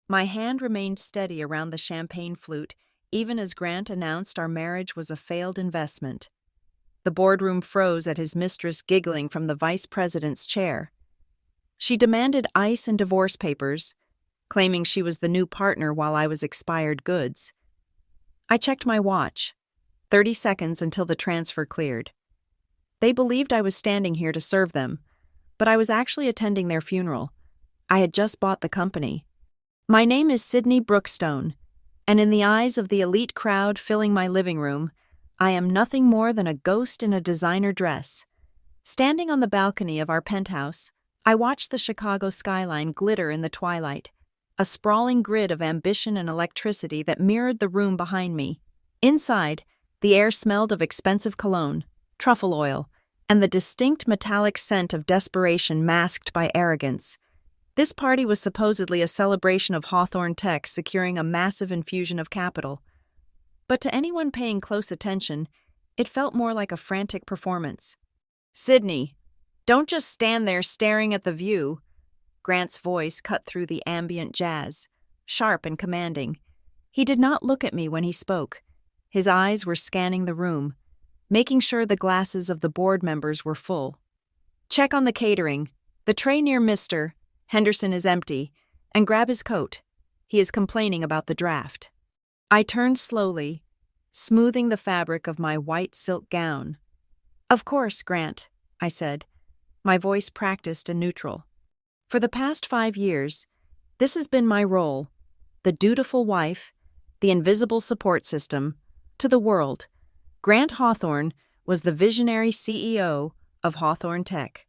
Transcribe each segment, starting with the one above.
My hand remained steady around the champagne flute, even as Grant announced our marriage was a failed investment. The boardroom froze at his mistress giggling from the vice president's chair. She demanded ice and divorce papers, claiming she was the new partner while I was expired goods. I checked my watch. 30 seconds until the transfer cleared. They believed I was standing here to serve them, but I was actually attending their funeral. I had just bought the company. My name is Sydney Brookstone, and in the eyes of the elite crowd filling my living room, I am nothing more than a ghost in a designer dress. Standing on the balcony of our penthouse, I watched the Chicago skyline glitter in the twilight, a sprawling grid of ambition and electricity that mirrored the room behind me. Inside, the air smelled of expensive cologne, truffle oil, and the distinct metallic scent of desperation masked by arrogance. This party was supposedly a celebration of Hawthorne Tech securing a massive infusion of capital. But to anyone paying close attention, it felt more like a frantic performance. "Sydney, don't just stand there staring at the view." Grant's voice cut through the ambient jazz, sharp and commanding. He did not look at me when he spoke. His eyes were scanning the room, making sure the glasses of the board members were full. "Check on the catering. The tray near Mr. Henderson is empty, and grab his coat. He is complaining about the draft." I turned slowly, smoothing the fabric of my white silk gown. "Of course, Grant," I said, my voice practiced and neutral. "For the past 5 years, this has been my role, the dutiful wife, the invisible support system, to the world. Grant Hawthorne was the visionary CEO of Hawthorne Tech,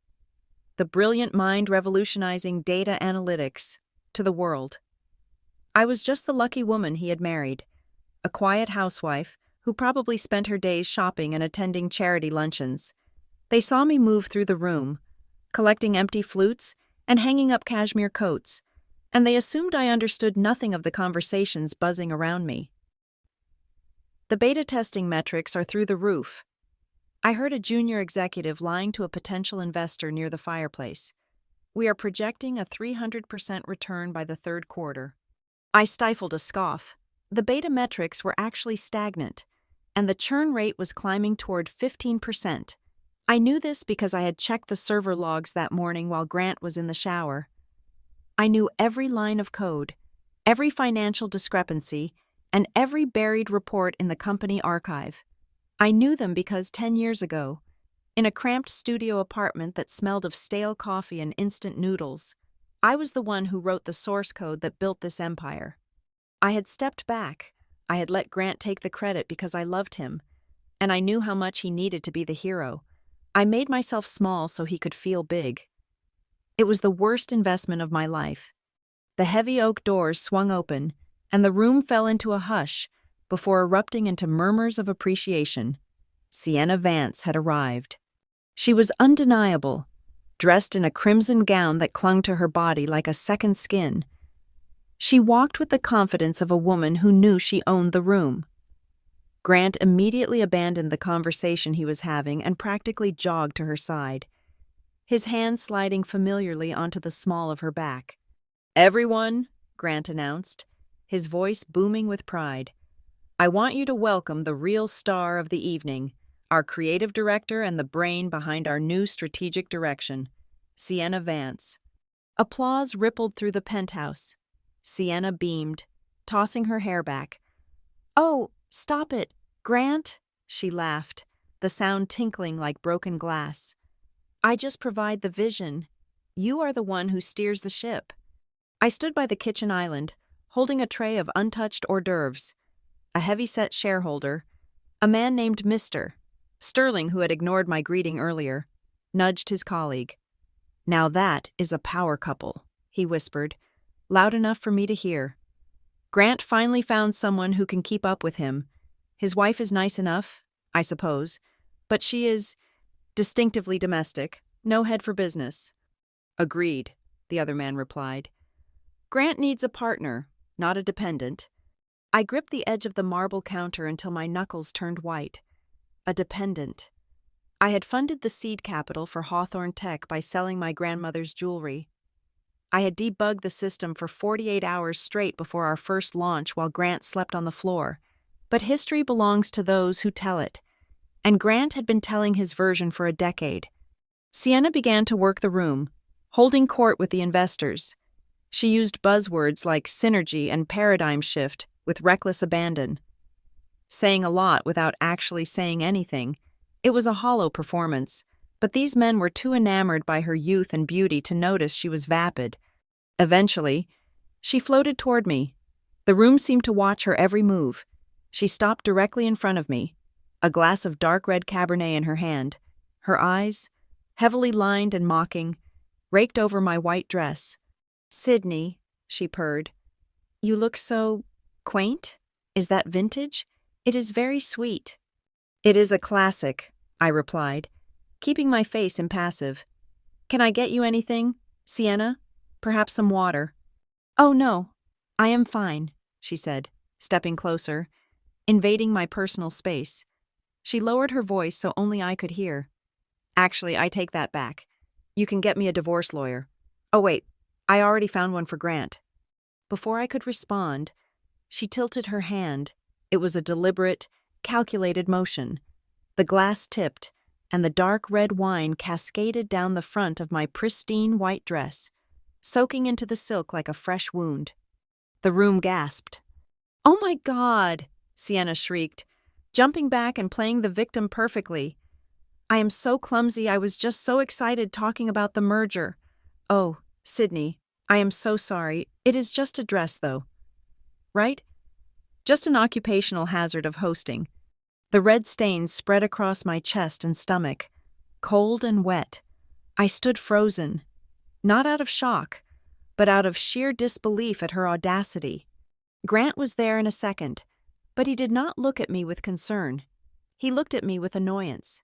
the brilliant mind revolutionizing data analytics to the world. I was just the lucky woman he had married, a quiet housewife who probably spent her days shopping and attending charity luncheons. They saw me move through the room, collecting empty flutes and hanging up cashmere coats, and they assumed I understood nothing of the conversations buzzing around me. The beta testing metrics are through the roof. I heard a junior executive lying to a potential investor near the fireplace. We are projecting a 300% return by the third quarter. I stifled a scoff. The beta metrics were actually stagnant, and the churn rate was climbing toward 15%. I knew this because I had checked the server logs that morning while Grant was in the shower. I knew every line of code, every financial discrepancy, and every buried report in the company archive. I knew them because 10 years ago, in a cramped studio apartment that smelled of stale coffee and instant noodles, I was the one who wrote the source code that built this empire. I had stepped back. I had let Grant take the credit because I loved him, and I knew how much he needed to be the hero. I made myself small so he could feel big. It was the worst investment of my life. The heavy oak doors swung open, and the room fell into a hush before erupting into murmurs of appreciation. Sienna Vance had arrived. She was undeniable, dressed in a crimson gown that clung to her body like a second skin. She walked with the confidence of a woman who knew she owned the room. Grant immediately abandoned the conversation he was having and practically jogged to her side, his hand sliding familiarly onto the small of her back. "Everyone," Grant announced, his voice booming with pride, "I want you to welcome the real star of the evening, our creative director and the brain behind our new strategic direction, Sienna Vance." Applause rippled through the penthouse. Sienna beamed, tossing her hair back. "Oh, stop it, Grant," she laughed, the sound tinkling like broken glass. "I just provide the vision. You are the one who steers the ship." I stood by the kitchen island, holding a tray of untouched hors d'oeuvres. A heavy-set shareholder, a man named Mr. Sterling, who had ignored my greeting earlier, nudged his colleague. "Now that is a power couple," he whispered, loud enough for me to hear. "Grant finally found someone who can keep up with him. His wife is nice enough, I suppose, but she is distinctively domestic, no head for business." "Agreed," the other man replied. "Grant needs a partner, not a dependent." I gripped the edge of the marble counter until my knuckles turned white. A dependent. I had funded the seed capital for Hawthorne Tech by selling my grandmother's jewelry. I had debugged the system for 48 hours straight before our first launch while Grant slept on the floor. But history belongs to those who tell it. And Grant had been telling his version for a decade. Sienna began to work the room, holding court with the investors. She used buzzwords like synergy and paradigm shift with reckless abandon. Saying a lot without actually saying anything, it was a hollow performance, but these men were too enamored by her youth and beauty to notice she was vapid. Eventually, she floated toward me. The room seemed to watch her every move. She stopped directly in front of me, a glass of dark red Cabernet in her hand. Her eyes, heavily lined and mocking, raked over my white dress. "Sydney," she purred, "you look so quaint. Is that vintage? It is very sweet." "It is a classic," I replied, keeping my face impassive. "Can I get you anything, Sienna? Perhaps some water?" "Oh no, I am fine," she said, stepping closer, invading my personal space. She lowered her voice so only I could hear. "Actually, I take that back. You can get me a divorce lawyer. Oh wait, I already found one for Grant." Before I could respond, she tilted her hand. It was a deliberate, calculated motion. The glass tipped, and the dark red wine cascaded down the front of my pristine white dress, soaking into the silk like a fresh wound. The room gasped. "Oh my God!" Sienna shrieked, jumping back and playing the victim perfectly. "I am so clumsy. I was just so excited talking about the merger. Oh, Sydney, I am so sorry. It is just a dress, though. Right? Just an occupational hazard of hosting." The red stains spread across my chest and stomach, cold and wet. I stood frozen, not out of shock, but out of sheer disbelief at her audacity. Grant was there in a second, but he did not look at me with concern. He looked at me with annoyance.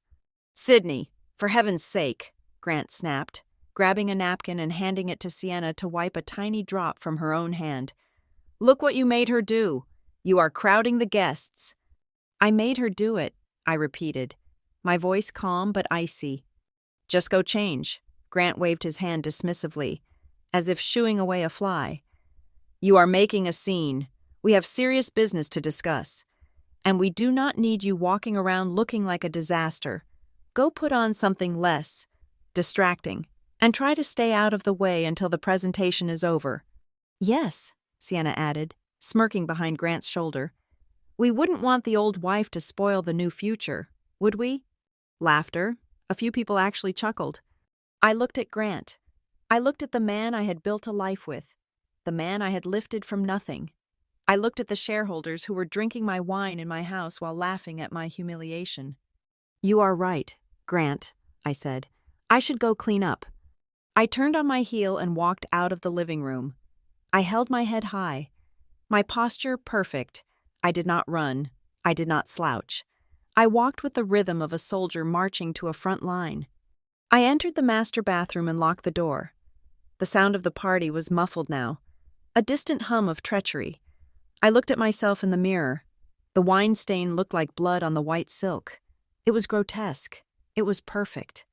"Sydney, for heaven's sake," Grant snapped, grabbing a napkin and handing it to Sienna to wipe a tiny drop from her own hand. "Look what you made her do. You are crowding the guests." "I made her do it," I repeated, my voice calm but icy. "Just go change." Grant waved his hand dismissively, as if shooing away a fly. "You are making a scene. We have serious business to discuss. And we do not need you walking around looking like a disaster. Go put on something less distracting, and try to stay out of the way until the presentation is over." "Yes," Sienna added, smirking behind Grant's shoulder. "We wouldn't want the old wife to spoil the new future, would we?" Laughter. A few people actually chuckled. I looked at Grant. I looked at the man I had built a life with, the man I had lifted from nothing. I looked at the shareholders who were drinking my wine in my house while laughing at my humiliation. "You are right, Grant," I said. "I should go clean up." I turned on my heel and walked out of the living room. I held my head high, my posture perfect. I did not run. I did not slouch. I walked with the rhythm of a soldier marching to a front line. I entered the master bathroom and locked the door. The sound of the party was muffled now, a distant hum of treachery. I looked at myself in the mirror. The wine stain looked like blood on the white silk. It was grotesque. It was perfect.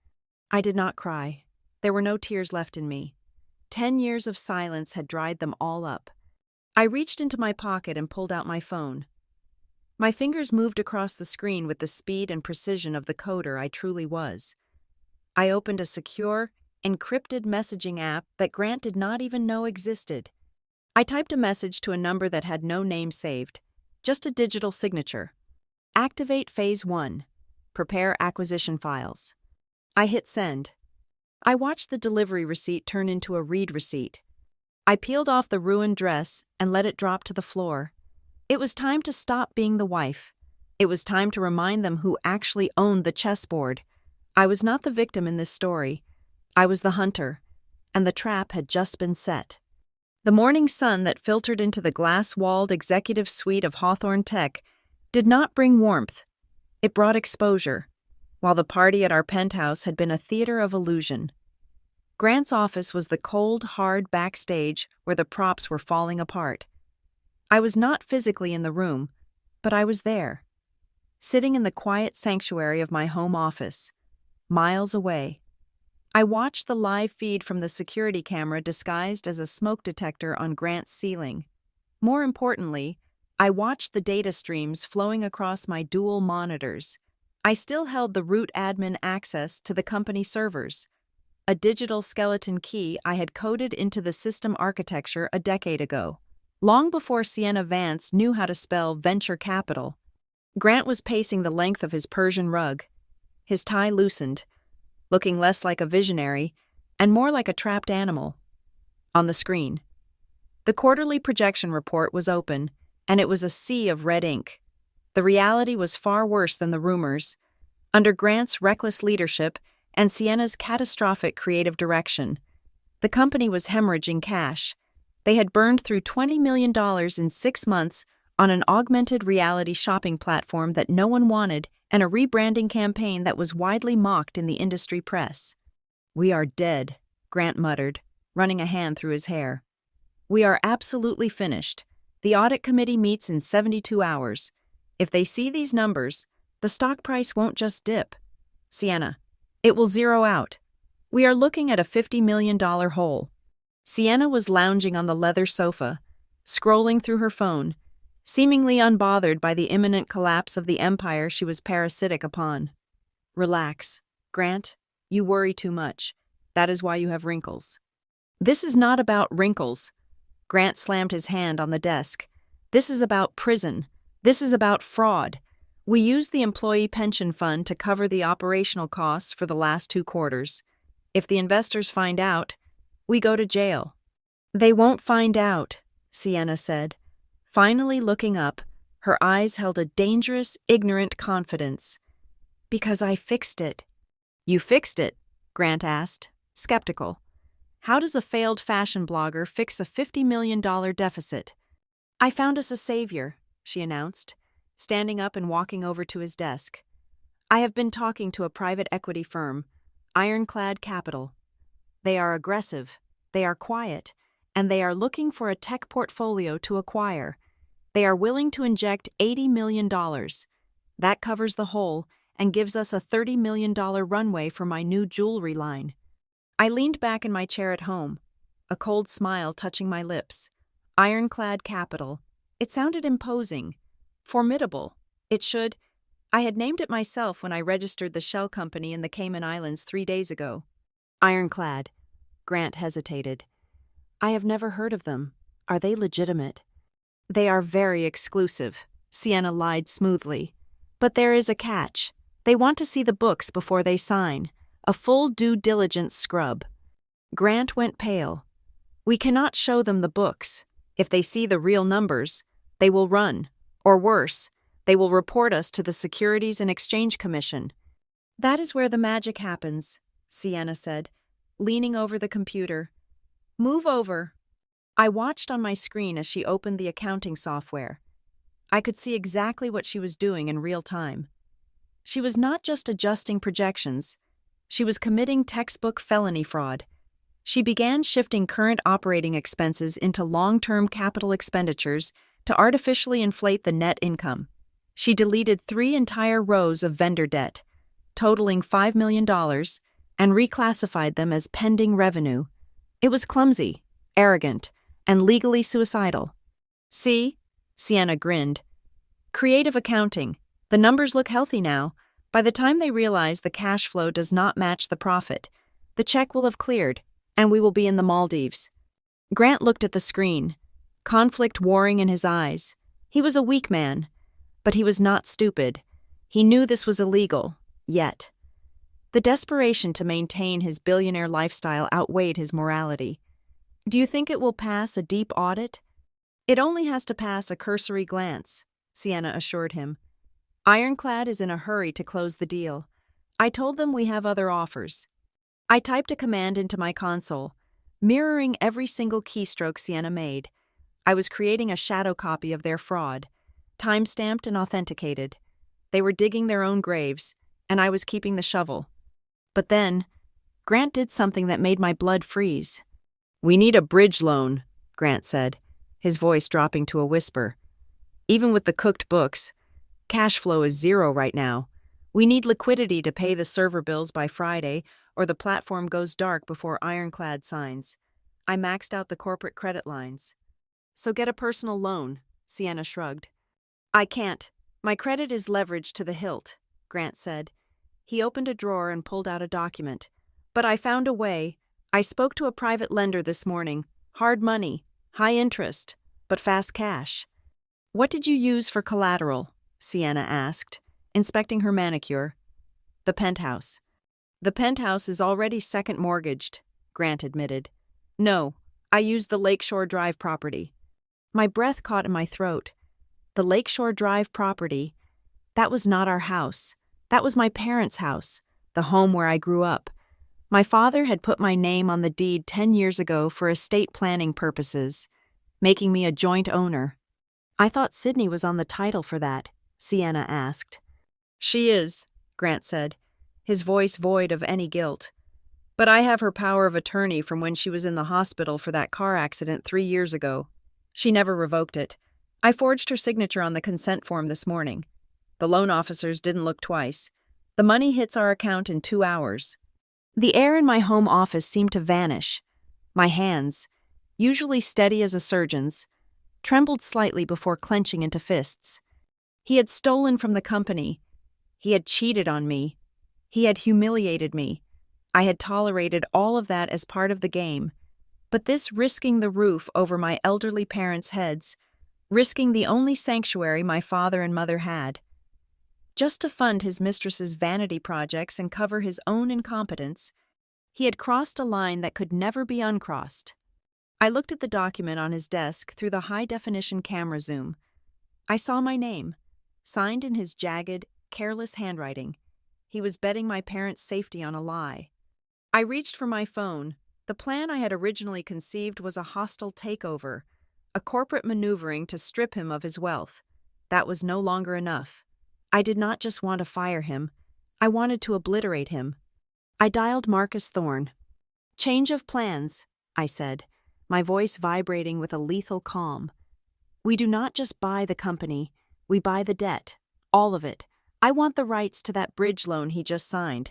I did not cry. There were no tears left in me. 10 years of silence had dried them all up. I reached into my pocket and pulled out my phone. My fingers moved across the screen with the speed and precision of the coder I truly was. I opened a secure, encrypted messaging app that Grant did not even know existed. I typed a message to a number that had no name saved, just a digital signature. "Activate Phase 1. Prepare acquisition files." I hit send. I watched the delivery receipt turn into a read receipt. I peeled off the ruined dress and let it drop to the floor. It was time to stop being the wife. It was time to remind them who actually owned the chessboard. I was not the victim in this story. I was the hunter, and the trap had just been set. The morning sun that filtered into the glass-walled executive suite of Hawthorne Tech did not bring warmth. It brought exposure, while the party at our penthouse had been a theater of illusion. Grant's office was the cold, hard backstage where the props were falling apart. I was not physically in the room, but I was there, sitting in the quiet sanctuary of my home office, miles away. I watched the live feed from the security camera disguised as a smoke detector on Grant's ceiling. More importantly, I watched the data streams flowing across my dual monitors. I still held the root admin access to the company servers, a digital skeleton key I had coded into the system architecture a decade ago, long before Sienna Vance knew how to spell venture capital. Grant was pacing the length of his Persian rug, his tie loosened, looking less like a visionary and more like a trapped animal. On the screen, the quarterly projection report was open, and it was a sea of red ink. The reality was far worse than the rumors. Under Grant's reckless leadership and Sienna's catastrophic creative direction, the company was hemorrhaging cash. They had burned through $20 million in 6 months on an augmented reality shopping platform that no one wanted and a rebranding campaign that was widely mocked in the industry press. "We are dead," Grant muttered, running a hand through his hair. "We are absolutely finished. The audit committee meets in 72 hours. If they see these numbers, the stock price won't just dip. Sienna, it will zero out. We are looking at a $50 million hole." Sienna was lounging on the leather sofa, scrolling through her phone, seemingly unbothered by the imminent collapse of the empire she was parasitic upon. "Relax, Grant. You worry too much. That is why you have wrinkles." "This is not about wrinkles." Grant slammed his hand on the desk. "This is about prison. This is about fraud. We used the employee pension fund to cover the operational costs for the last 2 quarters. If the investors find out, we go to jail." "They won't find out," Sienna said. Finally looking up, her eyes held a dangerous, ignorant confidence. "Because I fixed it." "You fixed it?" Grant asked, skeptical. "How does a failed fashion blogger fix a $50 million deficit?" "I found us a savior," she announced, standing up and walking over to his desk. "I have been talking to a private equity firm, Ironclad Capital. They are aggressive, they are quiet, and they are looking for a tech portfolio to acquire. They are willing to inject $80 million. That covers the hole and gives us a $30 million runway for my new jewelry line." I leaned back in my chair at home, a cold smile touching my lips. Ironclad Capital. It sounded imposing, formidable. I had named it myself when I registered the shell company in the Cayman Islands 3 days ago. "Ironclad." Grant hesitated. "I have never heard of them. Are they legitimate?" "They are very exclusive," Sienna lied smoothly. "But there is a catch. They want to see the books before they sign. A full due diligence scrub." Grant went pale. "We cannot show them the books. If they see the real numbers, they will run. Or worse, they will report us to the Securities and Exchange Commission." "That is where the magic happens," Sienna said, leaning over the computer. "Move over." I watched on my screen as she opened the accounting software. I could see exactly what she was doing in real time. She was not just adjusting projections. She was committing textbook felony fraud. She began shifting current operating expenses into long-term capital expenditures to artificially inflate the net income. She deleted 3 entire rows of vendor debt, totaling $5 million, and reclassified them as pending revenue. It was clumsy, arrogant, and legally suicidal. "See?" Sienna grinned. "Creative accounting. The numbers look healthy now. By the time they realize the cash flow does not match the profit, the check will have cleared, and we will be in the Maldives." Grant looked at the screen, conflict warring in his eyes. He was a weak man, but he was not stupid. He knew this was illegal, yet. The desperation to maintain his billionaire lifestyle outweighed his morality. "Do you think it will pass a deep audit?" "It only has to pass a cursory glance," Sienna assured him. "Ironclad is in a hurry to close the deal. I told them we have other offers." I typed a command into my console, mirroring every single keystroke Sienna made. I was creating a shadow copy of their fraud, time-stamped and authenticated. They were digging their own graves, and I was keeping the shovel. But then, Grant did something that made my blood freeze. "We need a bridge loan," Grant said, his voice dropping to a whisper. "Even with the cooked books, cash flow is 0 right now. We need liquidity to pay the server bills by Friday, or the platform goes dark before ironclad signs. I maxed out the corporate credit lines. So get a personal loan, Sienna shrugged. I can't. My credit is leveraged to the hilt, Grant said. He opened a drawer and pulled out a document. But I found a way. I spoke to a private lender this morning. Hard money, high interest, but fast cash. What did you use for collateral? Sienna asked, inspecting her manicure. The penthouse. The penthouse is already second mortgaged, Grant admitted. No, I used the Lakeshore Drive property. My breath caught in my throat. The Lakeshore Drive property. That was not our house. That was my parents' house, the home where I grew up. My father had put my name on the deed 10 years ago for estate planning purposes, making me a joint owner. I thought Sydney was on the title for that, Sienna asked. She is, Grant said, his voice void of any guilt. But I have her power of attorney from when she was in the hospital for that car accident 3 years ago. She never revoked it. I forged her signature on the consent form this morning. The loan officers didn't look twice. The money hits our account in 2 hours. The air in my home office seemed to vanish. My hands, usually steady as a surgeon's, trembled slightly before clenching into fists. He had stolen from the company. He had cheated on me. He had humiliated me. I had tolerated all of that as part of the game. But this risking the roof over my elderly parents' heads, risking the only sanctuary my father and mother had, just to fund his mistress's vanity projects and cover his own incompetence, he had crossed a line that could never be uncrossed. I looked at the document on his desk through the high-definition camera zoom. I saw my name, signed in his jagged, careless handwriting. He was betting my parents' safety on a lie. I reached for my phone. The plan I had originally conceived was a hostile takeover, a corporate maneuvering to strip him of his wealth. That was no longer enough. I did not just want to fire him. I wanted to obliterate him. I dialed Marcus Thorne. Change of plans, I said, my voice vibrating with a lethal calm. We do not just buy the company, we buy the debt, all of it. I want the rights to that bridge loan he just signed.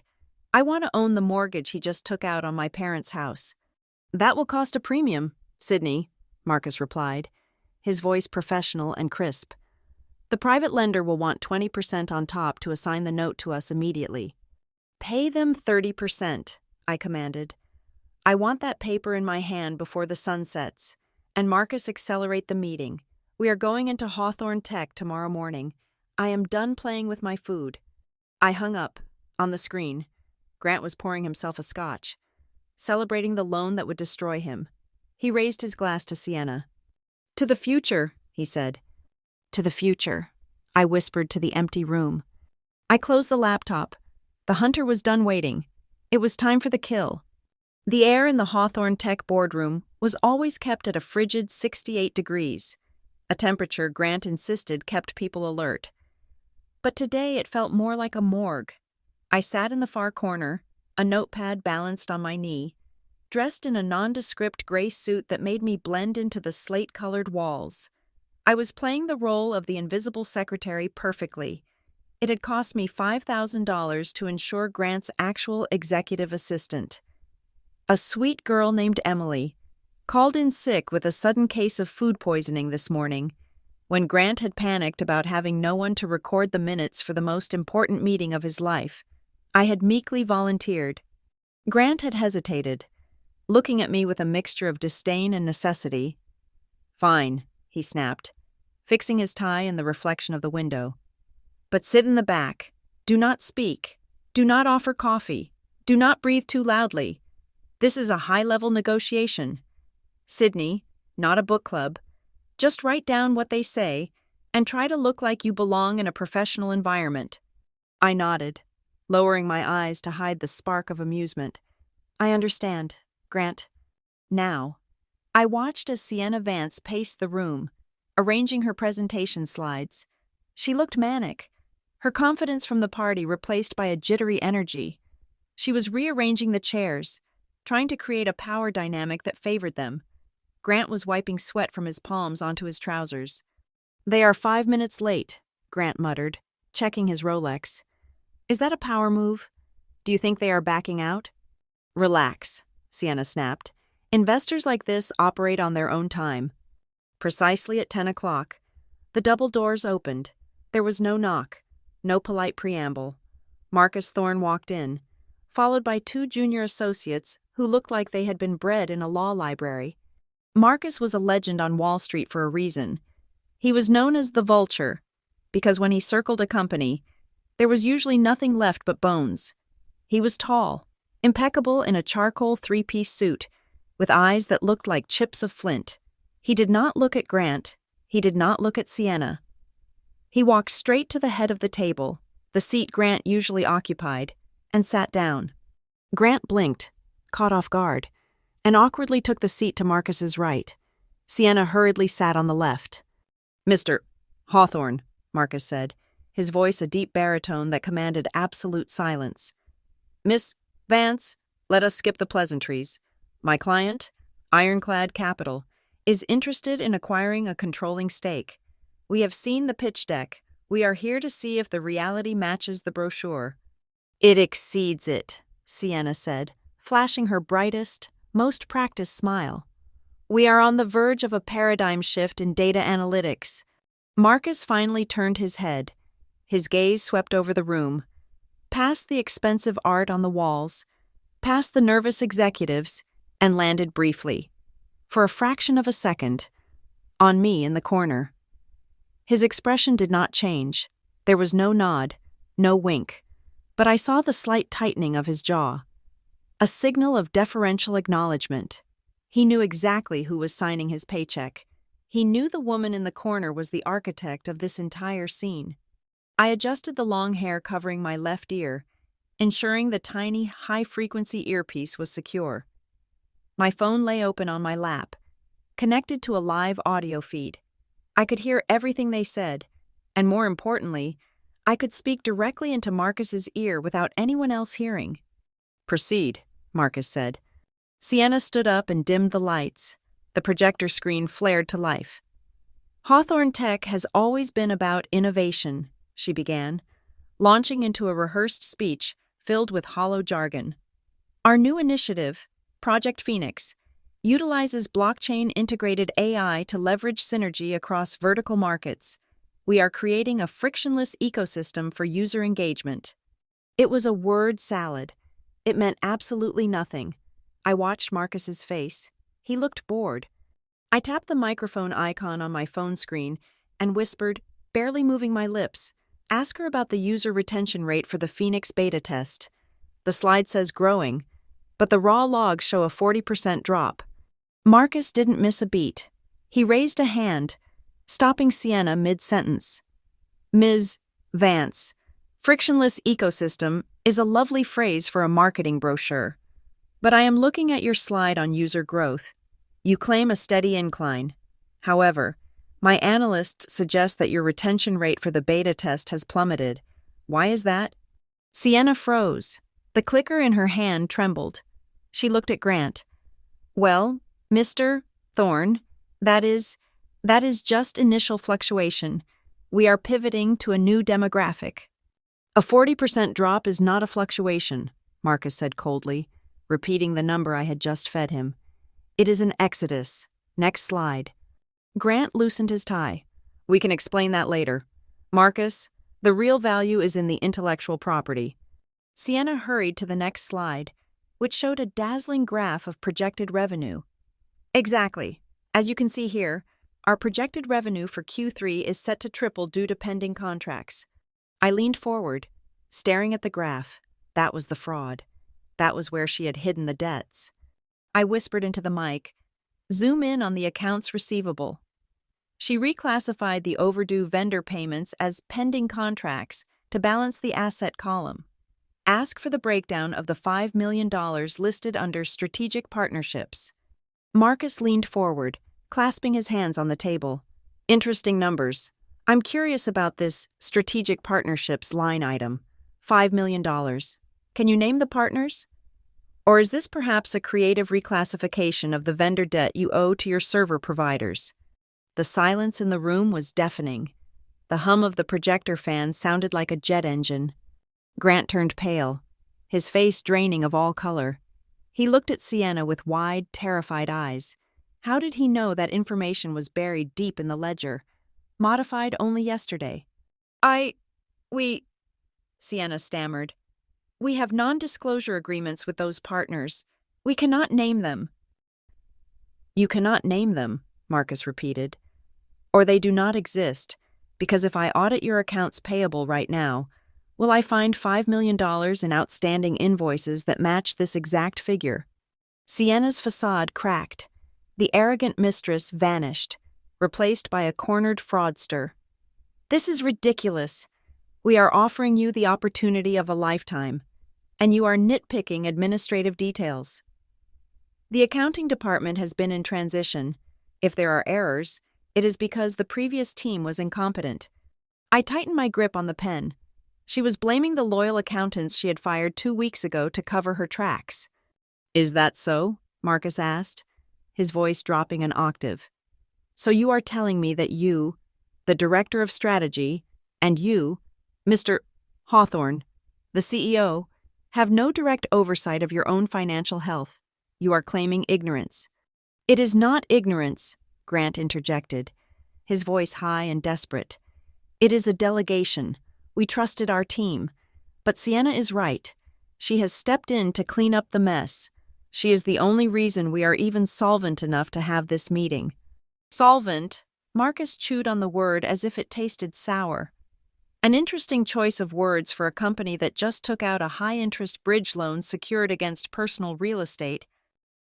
I want to own the mortgage he just took out on my parents' house. That will cost a premium, Sydney, Marcus replied, his voice professional and crisp. The private lender will want 20% on top to assign the note to us immediately. Pay them 30%, I commanded. I want that paper in my hand before the sun sets. And Marcus, accelerate the meeting. We are going into Hawthorne Tech tomorrow morning. I am done playing with my food. I hung up. On the screen, Grant was pouring himself a scotch, celebrating the loan that would destroy him. He raised his glass to Sienna. To the future, he said. To the future, I whispered to the empty room. I closed the laptop. The hunter was done waiting. It was time for the kill. The air in the Hawthorne Tech boardroom was always kept at a frigid 68 degrees, a temperature Grant insisted kept people alert. But today it felt more like a morgue. I sat in the far corner, a notepad balanced on my knee, dressed in a nondescript gray suit that made me blend into the slate-colored walls. I was playing the role of the invisible secretary perfectly. It had cost me $5,000 to ensure Grant's actual executive assistant. A sweet girl named Emily called in sick with a sudden case of food poisoning this morning, when Grant had panicked about having no one to record the minutes for the most important meeting of his life. I had meekly volunteered. Grant had hesitated, looking at me with a mixture of disdain and necessity. Fine, he snapped, fixing his tie in the reflection of the window. But sit in the back. Do not speak. Do not offer coffee. Do not breathe too loudly. This is a high-level negotiation. Sydney, not a book club. Just write down what they say and try to look like you belong in a professional environment. I nodded, lowering my eyes to hide the spark of amusement. I understand, Grant. Now. I watched as Sienna Vance paced the room, arranging her presentation slides. She looked manic, her confidence from the party replaced by a jittery energy. She was rearranging the chairs, trying to create a power dynamic that favored them. Grant was wiping sweat from his palms onto his trousers. They are 5 minutes late, Grant muttered, checking his Rolex. Is that a power move? Do you think they are backing out? Relax, Sienna snapped. Investors like this operate on their own time. Precisely at 10 o'clock, the double doors opened. There was no knock, no polite preamble. Marcus Thorne walked in, followed by two junior associates who looked like they had been bred in a law library. Marcus was a legend on Wall Street for a reason. He was known as the Vulture, because when he circled a company, there was usually nothing left but bones. He was tall, impeccable in a charcoal three-piece suit, with eyes that looked like chips of flint. He did not look at Grant. He did not look at Sienna. He walked straight to the head of the table, the seat Grant usually occupied, and sat down. Grant blinked, caught off guard, and awkwardly took the seat to Marcus's right. Sienna hurriedly sat on the left. "Mr. Hawthorne," Marcus said, his voice a deep baritone that commanded absolute silence. "Miss Vance, let us skip the pleasantries. My client, Ironclad Capital, is interested in acquiring a controlling stake. We have seen the pitch deck. We are here to see if the reality matches the brochure." "It exceeds it," Sienna said, flashing her brightest, most practiced smile. "We are on the verge of a paradigm shift in data analytics." Marcus finally turned his head. His gaze swept over the room, past the expensive art on the walls, past the nervous executives, and landed briefly, for a fraction of a second, on me in the corner. His expression did not change. There was no nod, no wink, but I saw the slight tightening of his jaw, a signal of deferential acknowledgement. He knew exactly who was signing his paycheck. He knew the woman in the corner was the architect of this entire scene. I adjusted the long hair covering my left ear, ensuring the tiny, high-frequency earpiece was secure. My phone lay open on my lap, connected to a live audio feed. I could hear everything they said, and more importantly, I could speak directly into Marcus's ear without anyone else hearing. "Proceed," Marcus said. Sienna stood up and dimmed the lights. The projector screen flared to life. "Hawthorne Tech has always been about innovation," she began, launching into a rehearsed speech filled with hollow jargon. "Our new initiative, Project Phoenix, utilizes blockchain-integrated AI to leverage synergy across vertical markets. We are creating a frictionless ecosystem for user engagement." It was a word salad. It meant absolutely nothing. I watched Marcus's face. He looked bored. I tapped the microphone icon on my phone screen and whispered, barely moving my lips, "Ask her about the user retention rate for the Phoenix beta test. The slide says growing, but the raw logs show a 40% drop." Marcus didn't miss a beat. He raised a hand, stopping Sienna mid-sentence. "Ms. Vance, frictionless ecosystem is a lovely phrase for a marketing brochure. But I am looking at your slide on user growth. You claim a steady incline. However, my analysts suggest that your retention rate for the beta test has plummeted. Why is that?" Sienna froze. The clicker in her hand trembled. She looked at Grant. "Well, Mr. Thorne, that is just initial fluctuation. We are pivoting to a new demographic." "A 40% drop is not a fluctuation," Marcus said coldly, repeating the number I had just fed him. "It is an exodus. Next slide." Grant loosened his tie. "We can explain that later. Marcus, the real value is in the intellectual property." Sienna hurried to the next slide, which showed a dazzling graph of projected revenue. "Exactly. As you can see here, our projected revenue for Q3 is set to triple due to pending contracts." I leaned forward, staring at the graph. That was the fraud. That was where she had hidden the debts. I whispered into the mic, "Zoom in on the accounts receivable." She reclassified the overdue vendor payments as pending contracts to balance the asset column. "Ask for the breakdown of the $5 million listed under strategic partnerships." Marcus leaned forward, clasping his hands on the table. "Interesting numbers. I'm curious about this strategic partnerships line item, $5 million. Can you name the partners? Or is this perhaps a creative reclassification of the vendor debt you owe to your server providers?" The silence in the room was deafening. The hum of the projector fan sounded like a jet engine. Grant turned pale, his face draining of all color. He looked at Sienna with wide, terrified eyes. How did he know that information was buried deep in the ledger, modified only yesterday? We, Sienna stammered. We have non-disclosure agreements with those partners. We cannot name them. You cannot name them, Marcus repeated. Or they do not exist, because if I audit your accounts payable right now, will I find $5 million in outstanding invoices that match this exact figure? Sienna's facade cracked. The arrogant mistress vanished, replaced by a cornered fraudster. This is ridiculous. We are offering you the opportunity of a lifetime, and you are nitpicking administrative details. The accounting department has been in transition. If there are errors, it is because the previous team was incompetent. I tightened my grip on the pen. She was blaming the loyal accountants she had fired 2 weeks ago to cover her tracks. Is that so? Marcus asked, his voice dropping an octave. So you are telling me that you, the director of strategy, and you, Mr. Hawthorne, the CEO, have no direct oversight of your own financial health. You are claiming ignorance. It is not ignorance, Grant interjected, his voice high and desperate. It is a delegation. We trusted our team. But Sienna is right. She has stepped in to clean up the mess. She is the only reason we are even solvent enough to have this meeting. Solvent? Marcus chewed on the word as if it tasted sour. An interesting choice of words for a company that just took out a high-interest bridge loan secured against personal real estate.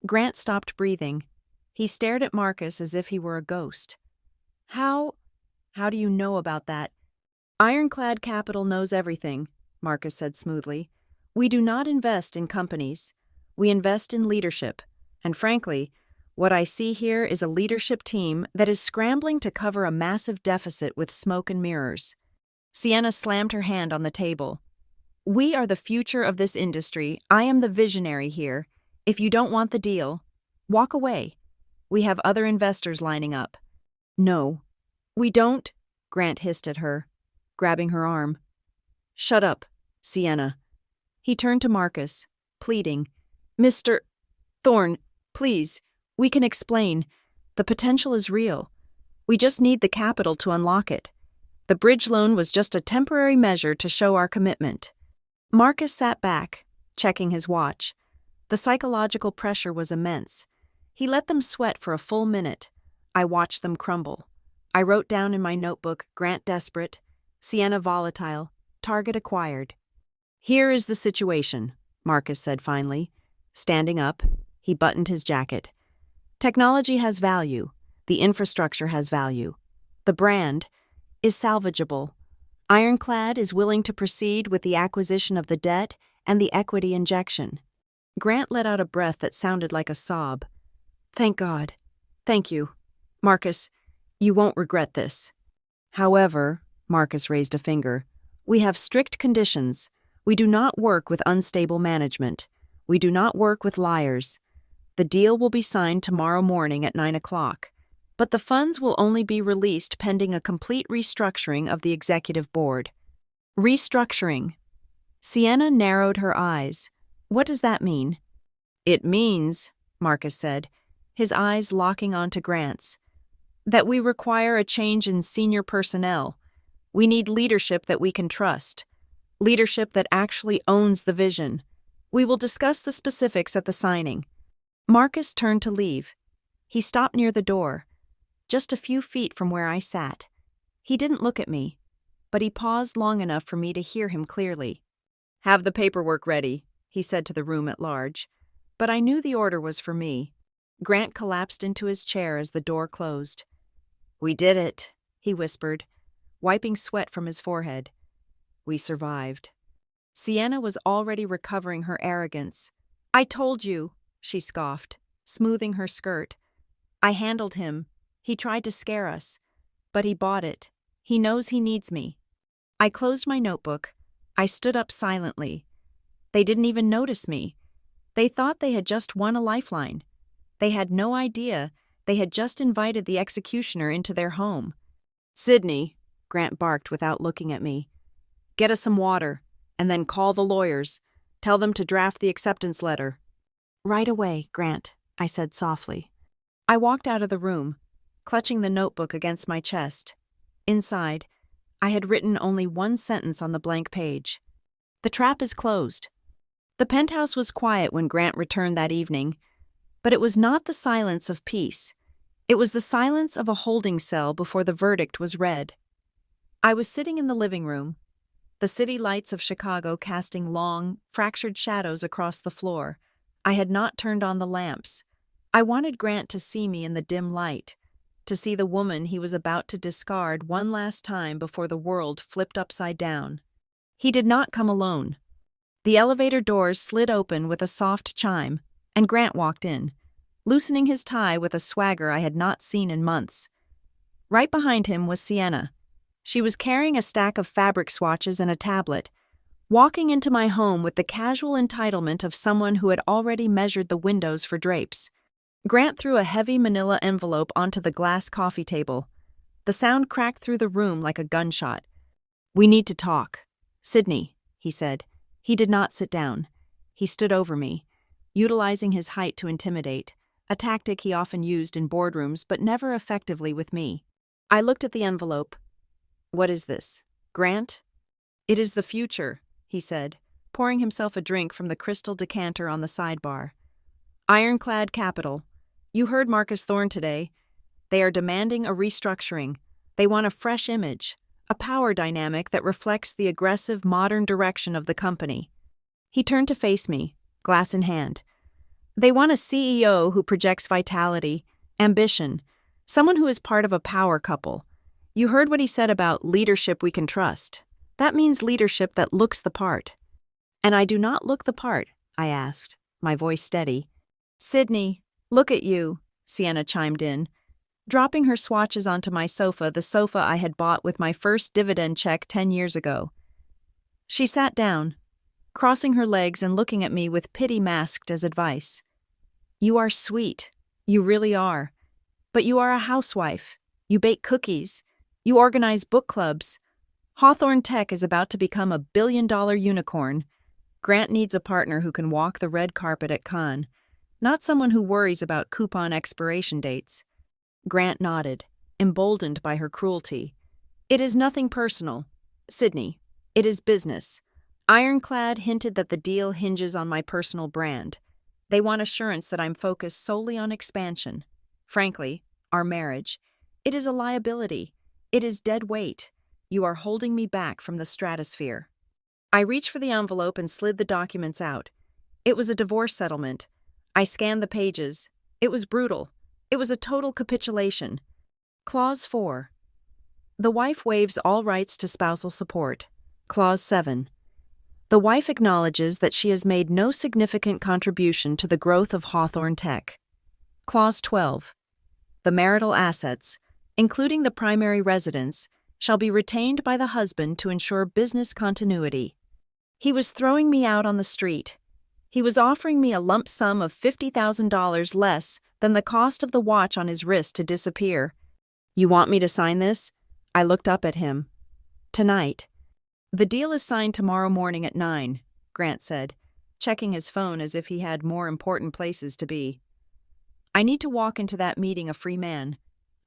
Grant stopped breathing. He stared at Marcus as if he were a ghost. How do you know about that? Ironclad Capital knows everything, Marcus said smoothly. We do not invest in companies. We invest in leadership. And frankly, what I see here is a leadership team that is scrambling to cover a massive deficit with smoke and mirrors. Sienna slammed her hand on the table. We are the future of this industry. I am the visionary here. If you don't want the deal, walk away. We have other investors lining up. No, we don't, Grant hissed at her, grabbing her arm. Shut up, Sienna. He turned to Marcus, pleading. Mr. Thorne, please, we can explain. The potential is real. We just need the capital to unlock it. The bridge loan was just a temporary measure to show our commitment. Marcus sat back, checking his watch. The psychological pressure was immense. He let them sweat for a full minute. I watched them crumble. I wrote down in my notebook, Grant desperate, Sienna volatile, target acquired. Here is the situation, Marcus said finally. Standing up, he buttoned his jacket. Technology has value. The infrastructure has value. The brand is salvageable. Ironclad is willing to proceed with the acquisition of the debt and the equity injection. Grant let out a breath that sounded like a sob. Thank God. Thank you. Marcus, you won't regret this. However, Marcus raised a finger, we have strict conditions. We do not work with unstable management. We do not work with liars. The deal will be signed tomorrow morning at 9 o'clock, but the funds will only be released pending a complete restructuring of the executive board. Restructuring. Sienna narrowed her eyes. What does that mean? It means, Marcus said, his eyes locking onto Grant's, that we require a change in senior personnel. We need leadership that we can trust. Leadership that actually owns the vision. We will discuss the specifics at the signing. Marcus turned to leave. He stopped near the door, just a few feet from where I sat. He didn't look at me, but he paused long enough for me to hear him clearly. Have the paperwork ready, he said to the room at large, but I knew the order was for me. Grant collapsed into his chair as the door closed. We did it, he whispered, wiping sweat from his forehead. We survived. Sienna was already recovering her arrogance. I told you, she scoffed, smoothing her skirt. I handled him. He tried to scare us, but he bought it. He knows he needs me. I closed my notebook. I stood up silently. They didn't even notice me. They thought they had just won a lifeline. They had no idea they had just invited the executioner into their home. Sydney, Grant barked without looking at me. Get us some water, and then call the lawyers. Tell them to draft the acceptance letter. Right away, Grant, I said softly. I walked out of the room, clutching the notebook against my chest. Inside, I had written only one sentence on the blank page. The trap is closed. The penthouse was quiet when Grant returned that evening, but it was not the silence of peace. It was the silence of a holding cell before the verdict was read. I was sitting in the living room, the city lights of Chicago casting long, fractured shadows across the floor. I had not turned on the lamps. I wanted Grant to see me in the dim light, to see the woman he was about to discard one last time before the world flipped upside down. He did not come alone. The elevator doors slid open with a soft chime, and Grant walked in, loosening his tie with a swagger I had not seen in months. Right behind him was Sienna. She was carrying a stack of fabric swatches and a tablet, walking into my home with the casual entitlement of someone who had already measured the windows for drapes. Grant threw a heavy manila envelope onto the glass coffee table. The sound cracked through the room like a gunshot. "We need to talk. Sydney," he said. He did not sit down. He stood over me, utilizing his height to intimidate, a tactic he often used in boardrooms but never effectively with me. I looked at the envelope. "What is this? Grant?" "It is the future," he said, pouring himself a drink from the crystal decanter on the sidebar. "Ironclad Capital. You heard Marcus Thorne today. They are demanding a restructuring. They want a fresh image, a power dynamic that reflects the aggressive modern direction of the company." He turned to face me, glass in hand. "They want a CEO who projects vitality, ambition, someone who is part of a power couple. You heard what he said about leadership we can trust. That means leadership that looks the part." "And I do not look the part?" I asked, my voice steady. "Sydney, look at you," Sienna chimed in, dropping her swatches onto my sofa, the sofa I had bought with my first dividend check 10 years ago. She sat down, crossing her legs and looking at me with pity masked as advice. "You are sweet. You really are. But you are a housewife. You bake cookies. You organize book clubs. Hawthorne Tech is about to become a billion-dollar unicorn. Grant needs a partner who can walk the red carpet at Cannes, not someone who worries about coupon expiration dates." Grant nodded, emboldened by her cruelty. "It is nothing personal, Sydney. It is business. Ironclad hinted that the deal hinges on my personal brand. They want assurance that I'm focused solely on expansion. Frankly, our marriage, it is a liability. It is dead weight. You are holding me back from the stratosphere." I reached for the envelope and slid the documents out. It was a divorce settlement. I scanned the pages. It was brutal. It was a total capitulation. Clause 4. The wife waives all rights to spousal support. Clause 7. The wife acknowledges that she has made no significant contribution to the growth of Hawthorne Tech. Clause 12. The marital assets, including the primary residence, shall be retained by the husband to ensure business continuity. He was throwing me out on the street. He was offering me a lump sum of $50,000 less than the cost of the watch on his wrist to disappear. "You want me to sign this?" I looked up at him. "Tonight." "The deal is signed tomorrow morning at 9, Grant said, checking his phone as if he had more important places to be. "I need to walk into that meeting a free man.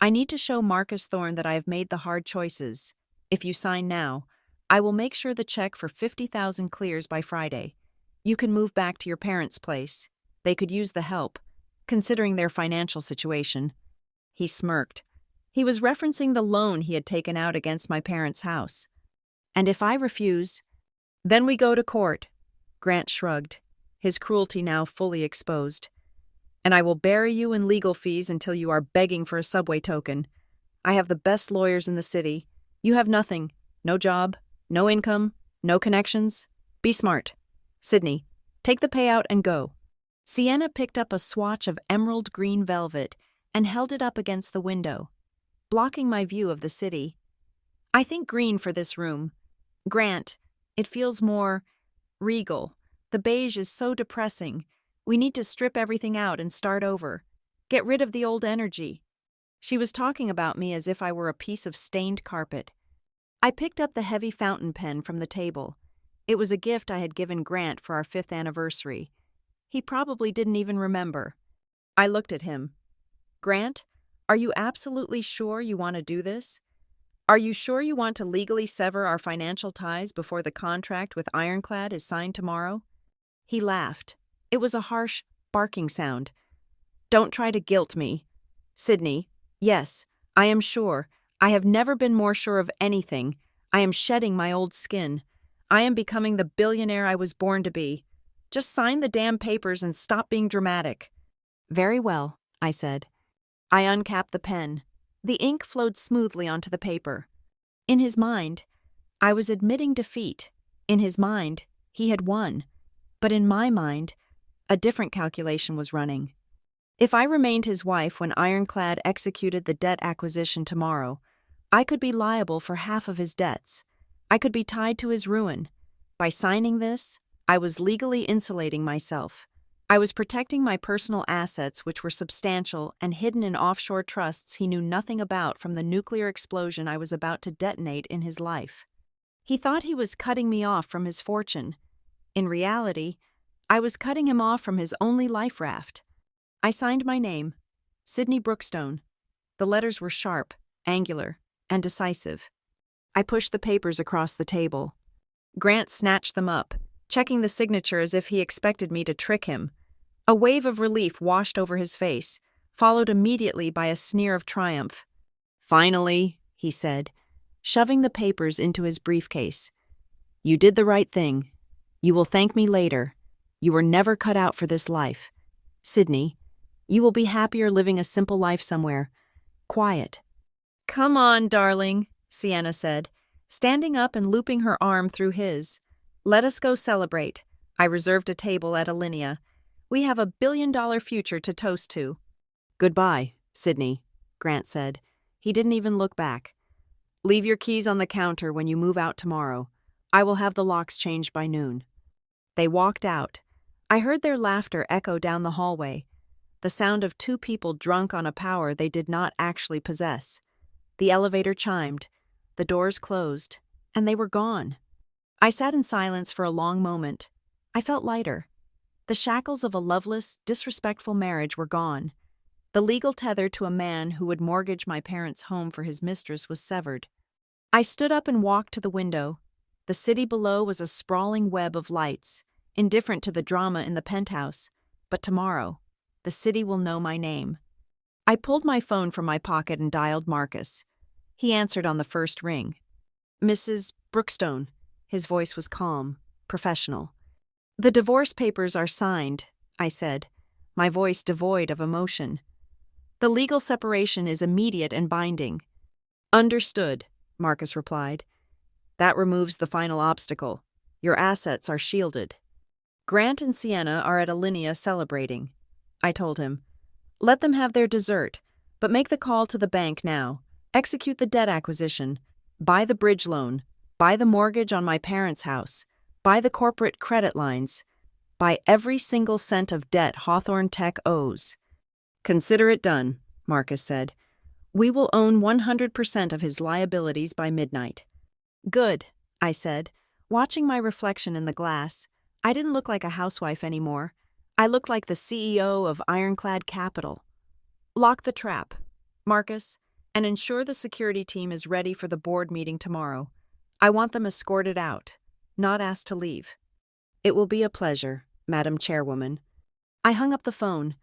I need to show Marcus Thorne that I have made the hard choices. If you sign now, I will make sure the check for $50,000 clears by Friday. You can move back to your parents' place. They could use the help, considering their financial situation." He smirked. He was referencing the loan he had taken out against my parents' house. "And if I refuse?" "Then we go to court." Grant shrugged, his cruelty now fully exposed. "And I will bury you in legal fees until you are begging for a subway token. I have the best lawyers in the city. You have nothing. No job, no income, no connections. Be smart. Sydney, take the payout and go." Sienna picked up a swatch of emerald green velvet and held it up against the window, blocking my view of the city. "I think green for this room. Grant, it feels more regal. The beige is so depressing. We need to strip everything out and start over. Get rid of the old energy." She was talking about me as if I were a piece of stained carpet. I picked up the heavy fountain pen from the table. It was a gift I had given Grant for our 5th anniversary. He probably didn't even remember. I looked at him. Grant, are you absolutely sure you want to do this? Are you sure you want to legally sever our financial ties before the contract with Ironclad is signed tomorrow? He laughed. It was a harsh, barking sound. Don't try to guilt me. Sydney, yes, I am sure. I have never been more sure of anything. I am shedding my old skin. I am becoming the billionaire I was born to be. Just sign the damn papers and stop being dramatic. Very well, I said. I uncapped the pen. The ink flowed smoothly onto the paper. In his mind, I was admitting defeat. In his mind, he had won. But in my mind, a different calculation was running. If I remained his wife when Ironclad executed the debt acquisition tomorrow, I could be liable for half of his debts. I could be tied to his ruin. By signing this, I was legally insulating myself. I was protecting my personal assets, which were substantial and hidden in offshore trusts he knew nothing about from the nuclear explosion I was about to detonate in his life. He thought he was cutting me off from his fortune. In reality, I was cutting him off from his only life raft. I signed my name, Sydney Brookstone. The letters were sharp, angular, and decisive. I pushed the papers across the table. Grant snatched them up, checking the signature as if he expected me to trick him. A wave of relief washed over his face, followed immediately by a sneer of triumph. Finally, he said, shoving the papers into his briefcase. You did the right thing. You will thank me later. You were never cut out for this life. Sydney, you will be happier living a simple life somewhere. Quiet. Come on, darling, Sienna said, standing up and looping her arm through his. Let us go celebrate. I reserved a table at Alinea. We have $1 billion future to toast to. Goodbye, Sydney, Grant said. He didn't even look back. Leave your keys on the counter when you move out tomorrow. I will have the locks changed by noon. They walked out. I heard their laughter echo down the hallway, the sound of two people drunk on a power they did not actually possess. The elevator chimed, the doors closed, and they were gone. I sat in silence for a long moment. I felt lighter. The shackles of a loveless, disrespectful marriage were gone. The legal tether to a man who would mortgage my parents' home for his mistress was severed. I stood up and walked to the window. The city below was a sprawling web of lights, indifferent to the drama in the penthouse. But tomorrow, the city will know my name. I pulled my phone from my pocket and dialed Marcus. He answered on the first ring. Mrs. Brookstone. His voice was calm, professional. The divorce papers are signed, I said, my voice devoid of emotion. The legal separation is immediate and binding. Understood, Marcus replied. That removes the final obstacle. Your assets are shielded. Grant and Sienna are at Alinea celebrating, I told him. Let them have their dessert, but make the call to the bank now. Execute the debt acquisition. Buy the bridge loan. Buy the mortgage on my parents' house. Buy the corporate credit lines. Buy every single cent of debt Hawthorne Tech owes. Consider it done, Marcus said. We will own 100% of his liabilities by midnight. Good, I said, watching my reflection in the glass. I didn't look like a housewife anymore. I looked like the CEO of Ironclad Capital. Lock the trap, Marcus, and ensure the security team is ready for the board meeting tomorrow. I want them escorted out, not asked to leave. It will be a pleasure, Madam Chairwoman. I hung up the phone.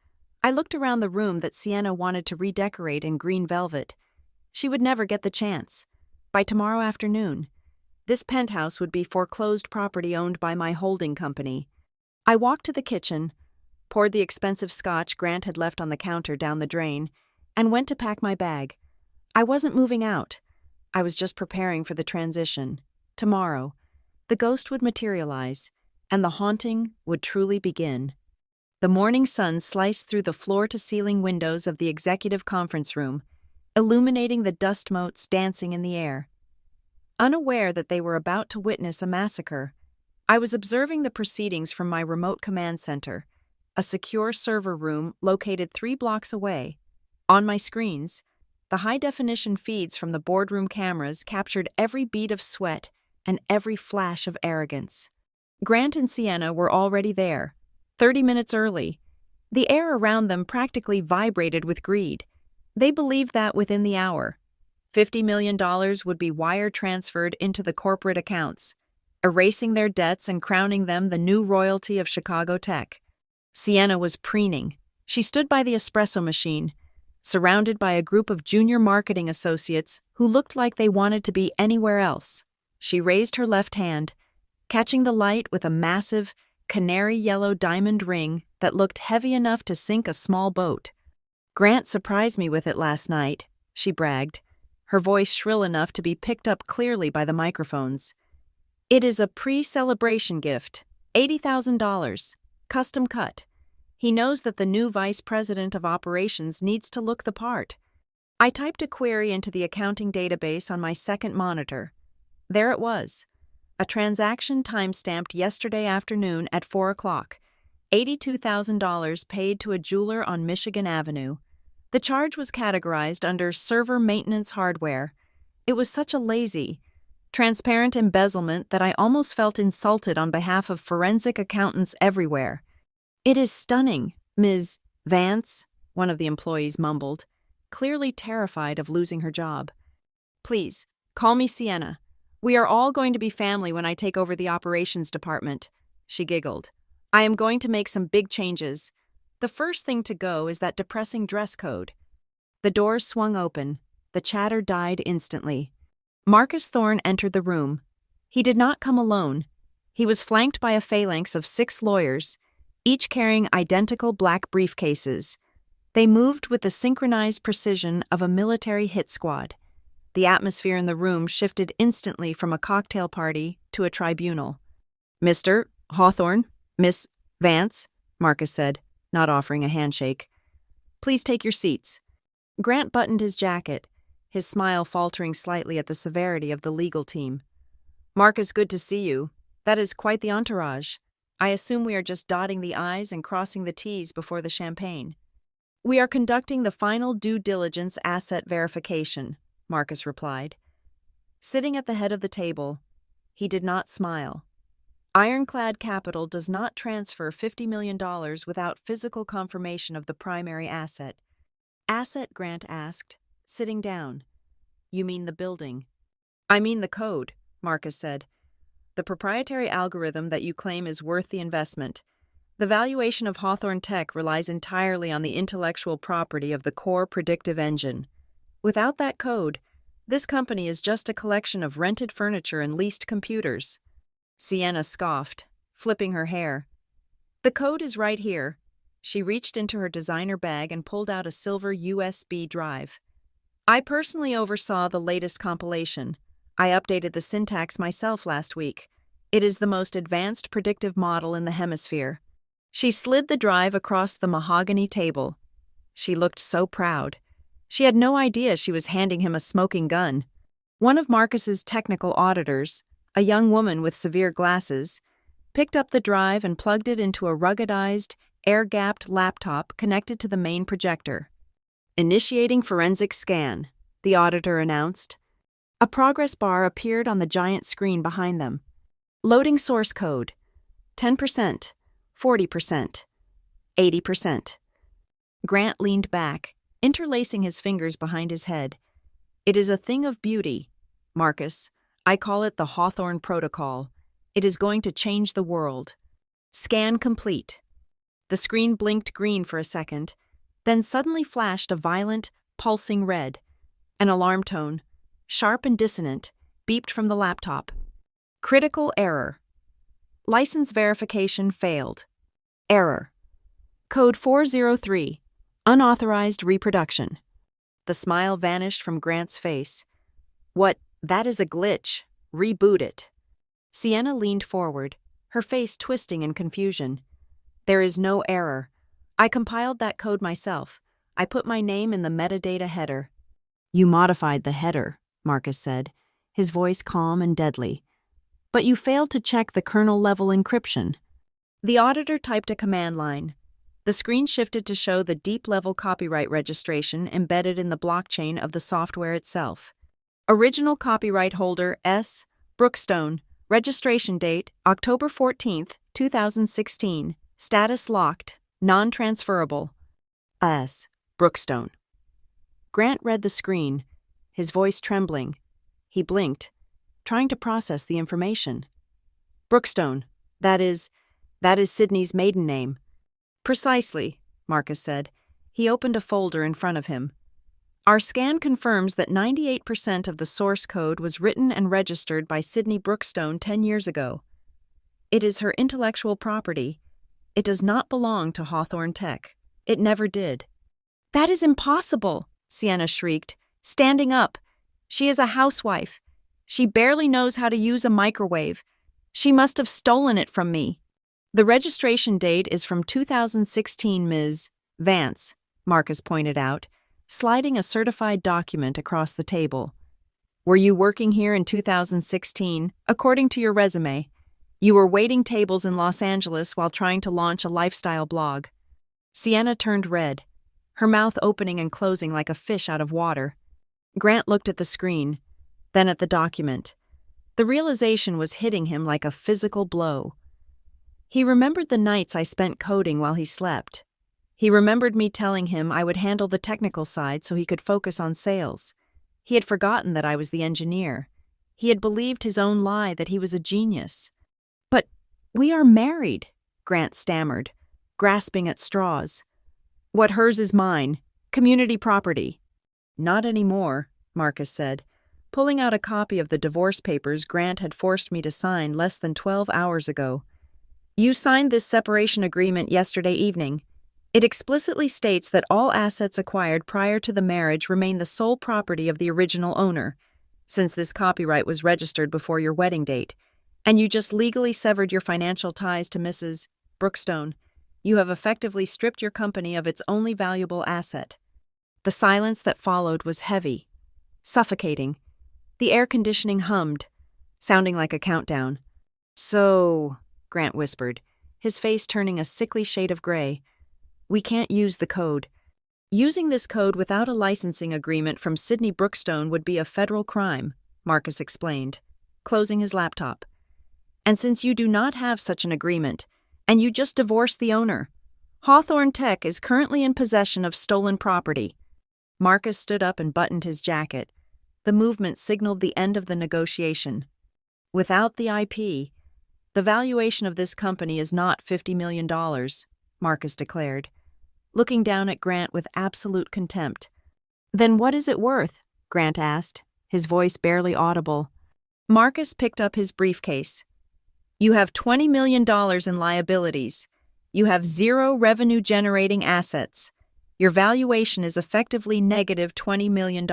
I looked around the room that Sienna wanted to redecorate in green velvet. She would never get the chance. By tomorrow afternoon, this penthouse would be foreclosed property owned by my holding company. I walked to the kitchen, poured the expensive scotch Grant had left on the counter down the drain, and went to pack my bag. I wasn't moving out. I was just preparing for the transition. Tomorrow, the ghost would materialize, and the haunting would truly begin. The morning sun sliced through the floor-to-ceiling windows of the executive conference room, illuminating the dust motes dancing in the air. Unaware that they were about to witness a massacre, I was observing the proceedings from my remote command center, a secure server room located 3 blocks away. On my screens, the high-definition feeds from the boardroom cameras captured every bead of sweat and every flash of arrogance. Grant and Sienna were already there, 30 minutes early. The air around them practically vibrated with greed. They believed that within the hour, $50 million would be wire transferred into the corporate accounts, erasing their debts and crowning them the new royalty of Chicago tech. Sienna was preening. She stood by the espresso machine, surrounded by a group of junior marketing associates who looked like they wanted to be anywhere else. She raised her left hand, catching the light with a massive, canary yellow diamond ring that looked heavy enough to sink a small boat. "Grant surprised me with it last night," she bragged, her voice shrill enough to be picked up clearly by the microphones. "It is a pre-celebration gift, $80,000, custom cut. He knows that the new vice president of operations needs to look the part." I typed a query into the accounting database on my second monitor. There it was. A transaction timestamped yesterday afternoon at 4 o'clock. $82,000 paid to a jeweler on Michigan Avenue. The charge was categorized under server maintenance hardware. It was such a lazy, transparent embezzlement that I almost felt insulted on behalf of forensic accountants everywhere. "It is stunning, Ms. Vance," one of the employees mumbled, clearly terrified of losing her job. "Please, call me Sienna. We are all going to be family when I take over the operations department," she giggled. "I am going to make some big changes. The first thing to go is that depressing dress code." The doors swung open. The chatter died instantly. Marcus Thorne entered the room. He did not come alone. He was flanked by a phalanx of 6 lawyers, each carrying identical black briefcases. They moved with the synchronized precision of a military hit squad. The atmosphere in the room shifted instantly from a cocktail party to a tribunal. "Mr. Hawthorne, Miss Vance," Marcus said, not offering a handshake. "Please take your seats." Grant buttoned his jacket, his smile faltering slightly at the severity of the legal team. "Marcus, good to see you. That is quite the entourage. I assume we are just dotting the I's and crossing the T's before the champagne." "We are conducting the final due diligence asset verification," Marcus replied. Sitting at the head of the table, he did not smile. Ironclad Capital does not transfer $50 million without physical confirmation of the primary asset. "Asset?" Grant asked, sitting down. "You mean the building?" "I mean the code," Marcus said. "The proprietary algorithm that you claim is worth the investment. The valuation of Hawthorne Tech relies entirely on the intellectual property of the core predictive engine. Without that code, this company is just a collection of rented furniture and leased computers." Sienna scoffed, flipping her hair. "The code is right here." She reached into her designer bag and pulled out a silver USB drive. "I personally oversaw the latest compilation. I updated the syntax myself last week. It is the most advanced predictive model in the hemisphere." She slid the drive across the mahogany table. She looked so proud. She had no idea she was handing him a smoking gun. One of Marcus's technical auditors, a young woman with severe glasses, picked up the drive and plugged it into a ruggedized, air-gapped laptop connected to the main projector. "Initiating forensic scan," the auditor announced. A progress bar appeared on the giant screen behind them. "Loading source code. 10%, 40%, 80%. Grant leaned back, interlacing his fingers behind his head. "It is a thing of beauty, Marcus. I call it the Hawthorne Protocol. It is going to change the world." Scan complete. The screen blinked green for a second, then suddenly flashed a violent, pulsing red. An alarm tone, sharp and dissonant, beeped from the laptop. "Critical error. License verification failed. Error. Code 403. Unauthorized reproduction." The smile vanished from Grant's face. "What? That is a glitch. Reboot it." Sienna leaned forward, her face twisting in confusion. "There is no error. I compiled that code myself. I put my name in the metadata header." "You modified the header," Marcus said, his voice calm and deadly. "But you failed to check the kernel-level encryption." The auditor typed a command line. The screen shifted to show the deep-level copyright registration embedded in the blockchain of the software itself. Original copyright holder S. Brookstone. Registration date October 14, 2016. Status locked, non-transferable. S. Brookstone. Grant read the screen, his voice trembling. He blinked, trying to process the information. Brookstone, that is Sydney's maiden name. Precisely, Marcus said. He opened a folder in front of him. Our scan confirms that 98% of the source code was written and registered by Sydney Brookstone 10 years ago. It is her intellectual property. It does not belong to Hawthorne Tech. It never did. That is impossible, Sienna shrieked, standing up. She is a housewife. She barely knows how to use a microwave. She must have stolen it from me. The registration date is from 2016, Ms. Vance, Marcus pointed out, sliding a certified document across the table. Were you working here in 2016, according to your resume? You were waiting tables in Los Angeles while trying to launch a lifestyle blog. Sienna turned red, her mouth opening and closing like a fish out of water. Grant looked at the screen, then at the document. The realization was hitting him like a physical blow. He remembered the nights I spent coding while he slept. He remembered me telling him I would handle the technical side so he could focus on sales. He had forgotten that I was the engineer. He had believed his own lie that he was a genius. But we are married, Grant stammered, grasping at straws. What hers is mine, community property. Not anymore, Marcus said, pulling out a copy of the divorce papers Grant had forced me to sign less than 12 hours ago. You signed this separation agreement yesterday evening. It explicitly states that all assets acquired prior to the marriage remain the sole property of the original owner, since this copyright was registered before your wedding date, and you just legally severed your financial ties to Mrs. Brookstone. You have effectively stripped your company of its only valuable asset. The silence that followed was heavy, suffocating. The air conditioning hummed, sounding like a countdown. So, Grant whispered, his face turning a sickly shade of gray. We can't use the code. Using this code without a licensing agreement from Sydney Brookstone would be a federal crime, Marcus explained, closing his laptop. And since you do not have such an agreement, and you just divorced the owner, Hawthorne Tech is currently in possession of stolen property. Marcus stood up and buttoned his jacket. The movement signaled the end of the negotiation. Without the IP, the valuation of this company is not $50 million, Marcus declared, looking down at Grant with absolute contempt. Then what is it worth? Grant asked, his voice barely audible. Marcus picked up his briefcase. You have $20 million in liabilities. You have zero revenue-generating assets. Your valuation is effectively negative $20 million.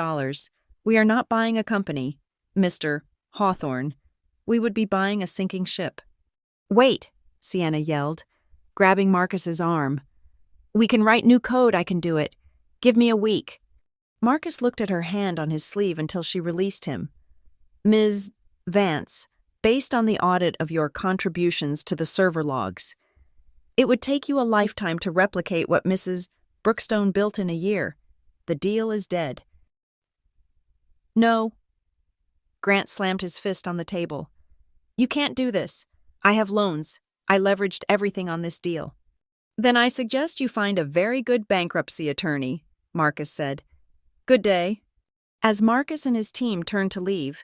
We are not buying a company, Mr. Hawthorne. We would be buying a sinking ship. Wait, Sienna yelled, grabbing Marcus's arm. We can write new code, I can do it. Give me a week. Marcus looked at her hand on his sleeve until she released him. Ms. Vance, based on the audit of your contributions to the server logs, it would take you a lifetime to replicate what Mrs. Brookstone built in a year. The deal is dead. No. Grant slammed his fist on the table. You can't do this. I have loans. I leveraged everything on this deal. Then I suggest you find a very good bankruptcy attorney, Marcus said. Good day. As Marcus and his team turned to leave,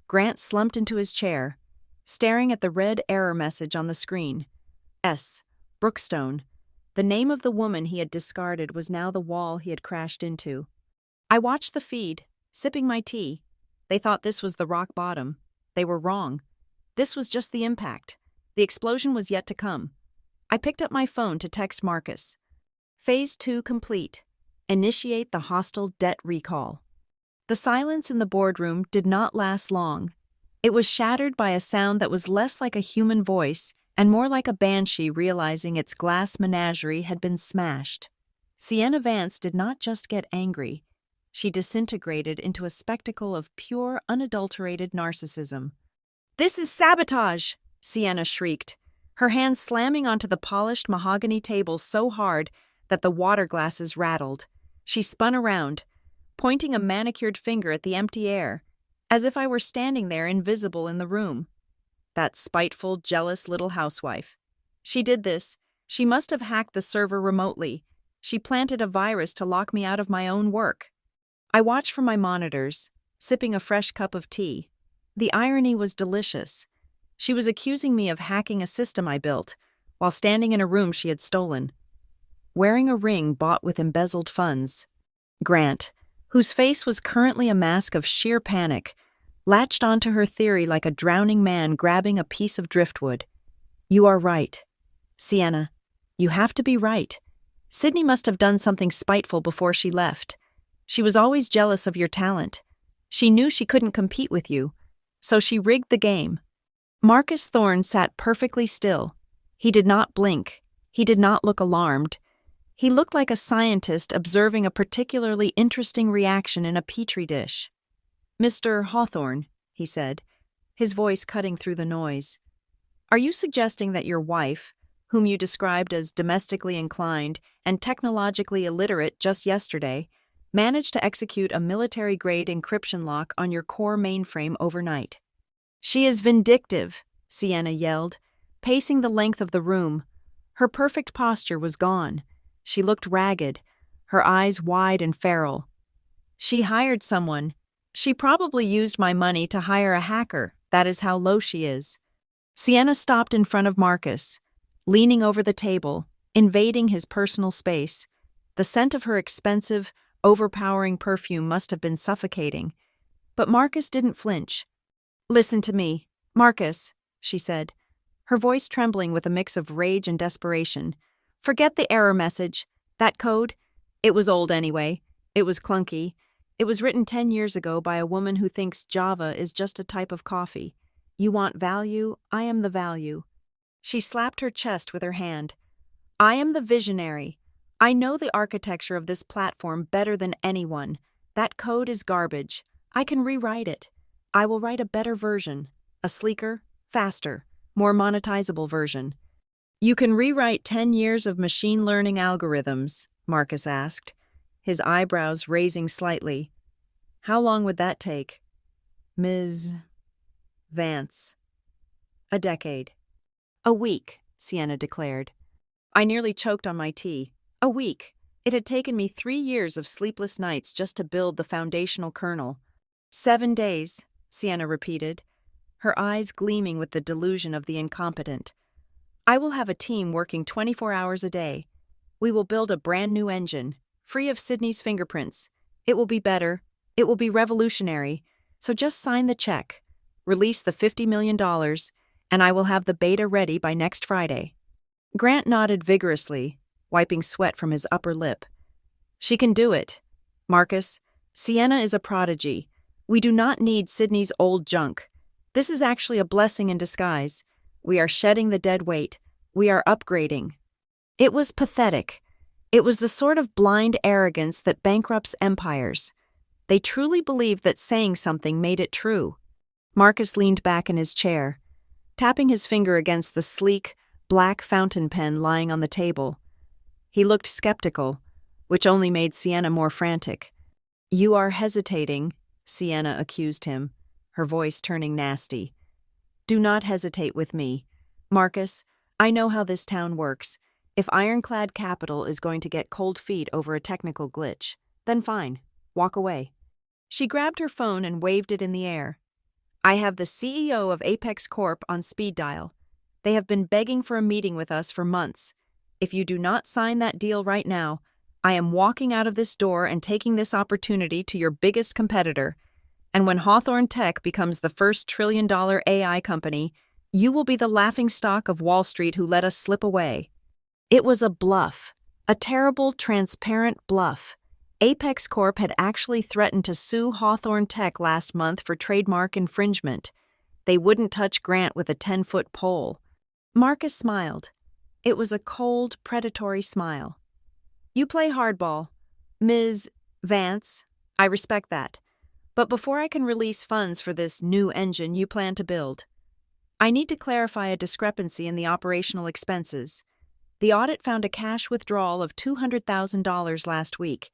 Grant slumped into his chair, staring at the red error message on the screen. S. Brookstone. The name of the woman he had discarded was now the wall he had crashed into. I watched the feed, sipping my tea. They thought this was the rock bottom. They were wrong. This was just the impact. The explosion was yet to come. I picked up my phone to text Marcus. Phase 2 complete. Initiate the hostile debt recall. The silence in the boardroom did not last long. It was shattered by a sound that was less like a human voice and more like a banshee realizing its glass menagerie had been smashed. Sienna Vance did not just get angry. She disintegrated into a spectacle of pure, unadulterated narcissism. This is sabotage! Sienna shrieked, her hand slamming onto the polished mahogany table so hard that the water glasses rattled. She spun around, pointing a manicured finger at the empty air, as if I were standing there invisible in the room. That spiteful, jealous little housewife. She did this. She must have hacked the server remotely. She planted a virus to lock me out of my own work. I watched from my monitors, sipping a fresh cup of tea. The irony was delicious. She was accusing me of hacking a system I built, while standing in a room she had stolen. Wearing a ring bought with embezzled funds. Grant, whose face was currently a mask of sheer panic, latched onto her theory like a drowning man grabbing a piece of driftwood. You are right. Sienna, you have to be right. Sydney must have done something spiteful before she left. She was always jealous of your talent. She knew she couldn't compete with you, so she rigged the game. Marcus Thorne sat perfectly still. He did not blink. He did not look alarmed. He looked like a scientist observing a particularly interesting reaction in a petri dish. Mr. Hawthorne, he said, his voice cutting through the noise. Are you suggesting that your wife, whom you described as domestically inclined and technologically illiterate just yesterday, managed to execute a military-grade encryption lock on your core mainframe overnight? She is vindictive, Sienna yelled, pacing the length of the room. Her perfect posture was gone. She looked ragged, her eyes wide and feral. She hired someone. She probably used my money to hire a hacker. That is how low she is. Sienna stopped in front of Marcus, leaning over the table, invading his personal space. The scent of her expensive, overpowering perfume must have been suffocating. But Marcus didn't flinch. Listen to me, Marcus, she said, her voice trembling with a mix of rage and desperation. Forget the error message. That code? It was old anyway. It was clunky. It was written 10 years ago by a woman who thinks Java is just a type of coffee. You want value? I am the value. She slapped her chest with her hand. I am the visionary. I know the architecture of this platform better than anyone. That code is garbage. I can rewrite it. I will write a better version, a sleeker, faster, more monetizable version. You can rewrite 10 years of machine learning algorithms, Marcus asked, his eyebrows raising slightly. How long would that take? Ms. Vance. A decade. A week, Sienna declared. I nearly choked on my tea. A week. It had taken me 3 years of sleepless nights just to build the foundational kernel. 7 days, Sienna repeated, her eyes gleaming with the delusion of the incompetent. I will have a team working 24 hours a day. We will build a brand new engine, free of Sydney's fingerprints. It will be better. It will be revolutionary. So just sign the check, release the $50 million, and I will have the beta ready by next Friday. Grant nodded vigorously, wiping sweat from his upper lip. She can do it. Marcus, Sienna is a prodigy. We do not need Sydney's old junk. This is actually a blessing in disguise. We are shedding the dead weight. We are upgrading. It was pathetic. It was the sort of blind arrogance that bankrupts empires. They truly believed that saying something made it true. Marcus leaned back in his chair, tapping his finger against the sleek, black fountain pen lying on the table. He looked skeptical, which only made Sienna more frantic. You are hesitating, Sienna accused him, her voice turning nasty. Do not hesitate with me. Marcus, I know how this town works. If Ironclad Capital is going to get cold feet over a technical glitch, then fine, walk away. She grabbed her phone and waved it in the air. I have the CEO of Apex Corp on speed dial. They have been begging for a meeting with us for months. If you do not sign that deal right now, I am walking out of this door and taking this opportunity to your biggest competitor. And when Hawthorne Tech becomes the first trillion-dollar AI company, you will be the laughingstock of Wall Street who let us slip away. It was a bluff, a terrible, transparent bluff. Apex Corp had actually threatened to sue Hawthorne Tech last month for trademark infringement. They wouldn't touch Grant with a 10-foot pole. Marcus smiled. It was a cold, predatory smile. You play hardball, Ms. Vance. I respect that. But before I can release funds for this new engine you plan to build, I need to clarify a discrepancy in the operational expenses. The audit found a cash withdrawal of $200,000 last week.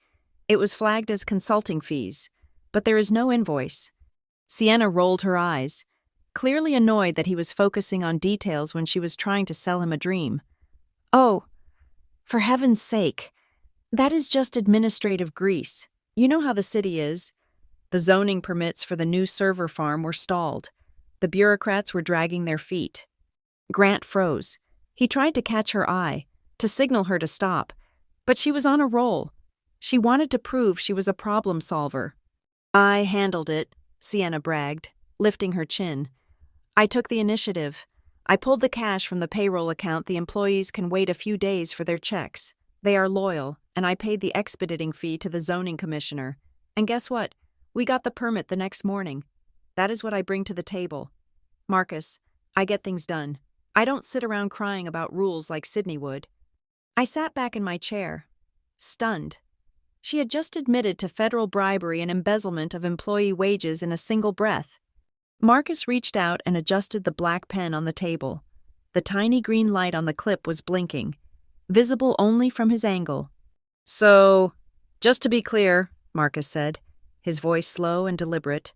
It was flagged as consulting fees, but there is no invoice. Sienna rolled her eyes, clearly annoyed that he was focusing on details when she was trying to sell him a dream. Oh, For heaven's sake, that is just administrative grease. You know how the city is. The zoning permits for the new server farm were stalled. The bureaucrats were dragging their feet. Grant froze. He tried to catch her eye, to signal her to stop, but she was on a roll. She wanted to prove she was a problem solver. I handled it, Sienna bragged, lifting her chin. I took the initiative. I pulled the cash from the payroll account. The employees can wait a few days for their checks. They are loyal, and I paid the expediting fee to the zoning commissioner. And guess what? We got the permit the next morning. That is what I bring to the table. Marcus, I get things done. I don't sit around crying about rules like Sydney would. I sat back in my chair, stunned. She had just admitted to federal bribery and embezzlement of employee wages in a single breath. Marcus reached out and adjusted the black pen on the table. The tiny green light on the clip was blinking, visible only from his angle. So, just to be clear, Marcus said, his voice slow and deliberate,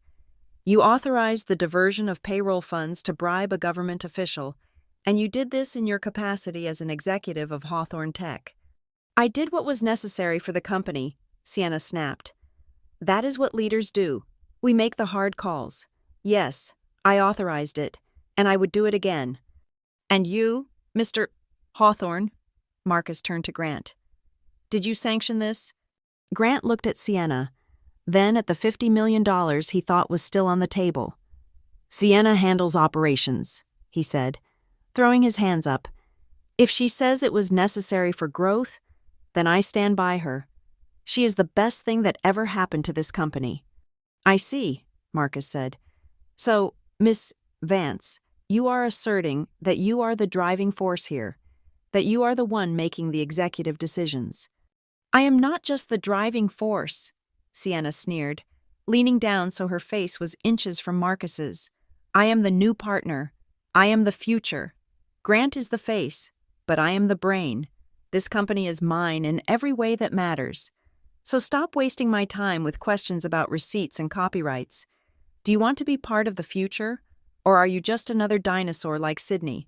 you authorized the diversion of payroll funds to bribe a government official, and you did this in your capacity as an executive of Hawthorne Tech. I did what was necessary for the company, Sienna snapped. That is what leaders do. We make the hard calls. Yes, I authorized it, and I would do it again. And you, Mr. Hawthorne, Marcus turned to Grant. Did you sanction this? Grant looked at Sienna, then at the $50 million he thought was still on the table. Sienna handles operations, he said, throwing his hands up. If she says it was necessary for growth, then I stand by her. She is the best thing that ever happened to this company. I see, Marcus said. So, Miss Vance, you are asserting that you are the driving force here, that you are the one making the executive decisions. I am not just the driving force, Sienna sneered, leaning down so her face was inches from Marcus's. I am the new partner. I am the future. Grant is the face, but I am the brain. This company is mine in every way that matters. So stop wasting my time with questions about receipts and copyrights. Do you want to be part of the future, or are you just another dinosaur like Sydney?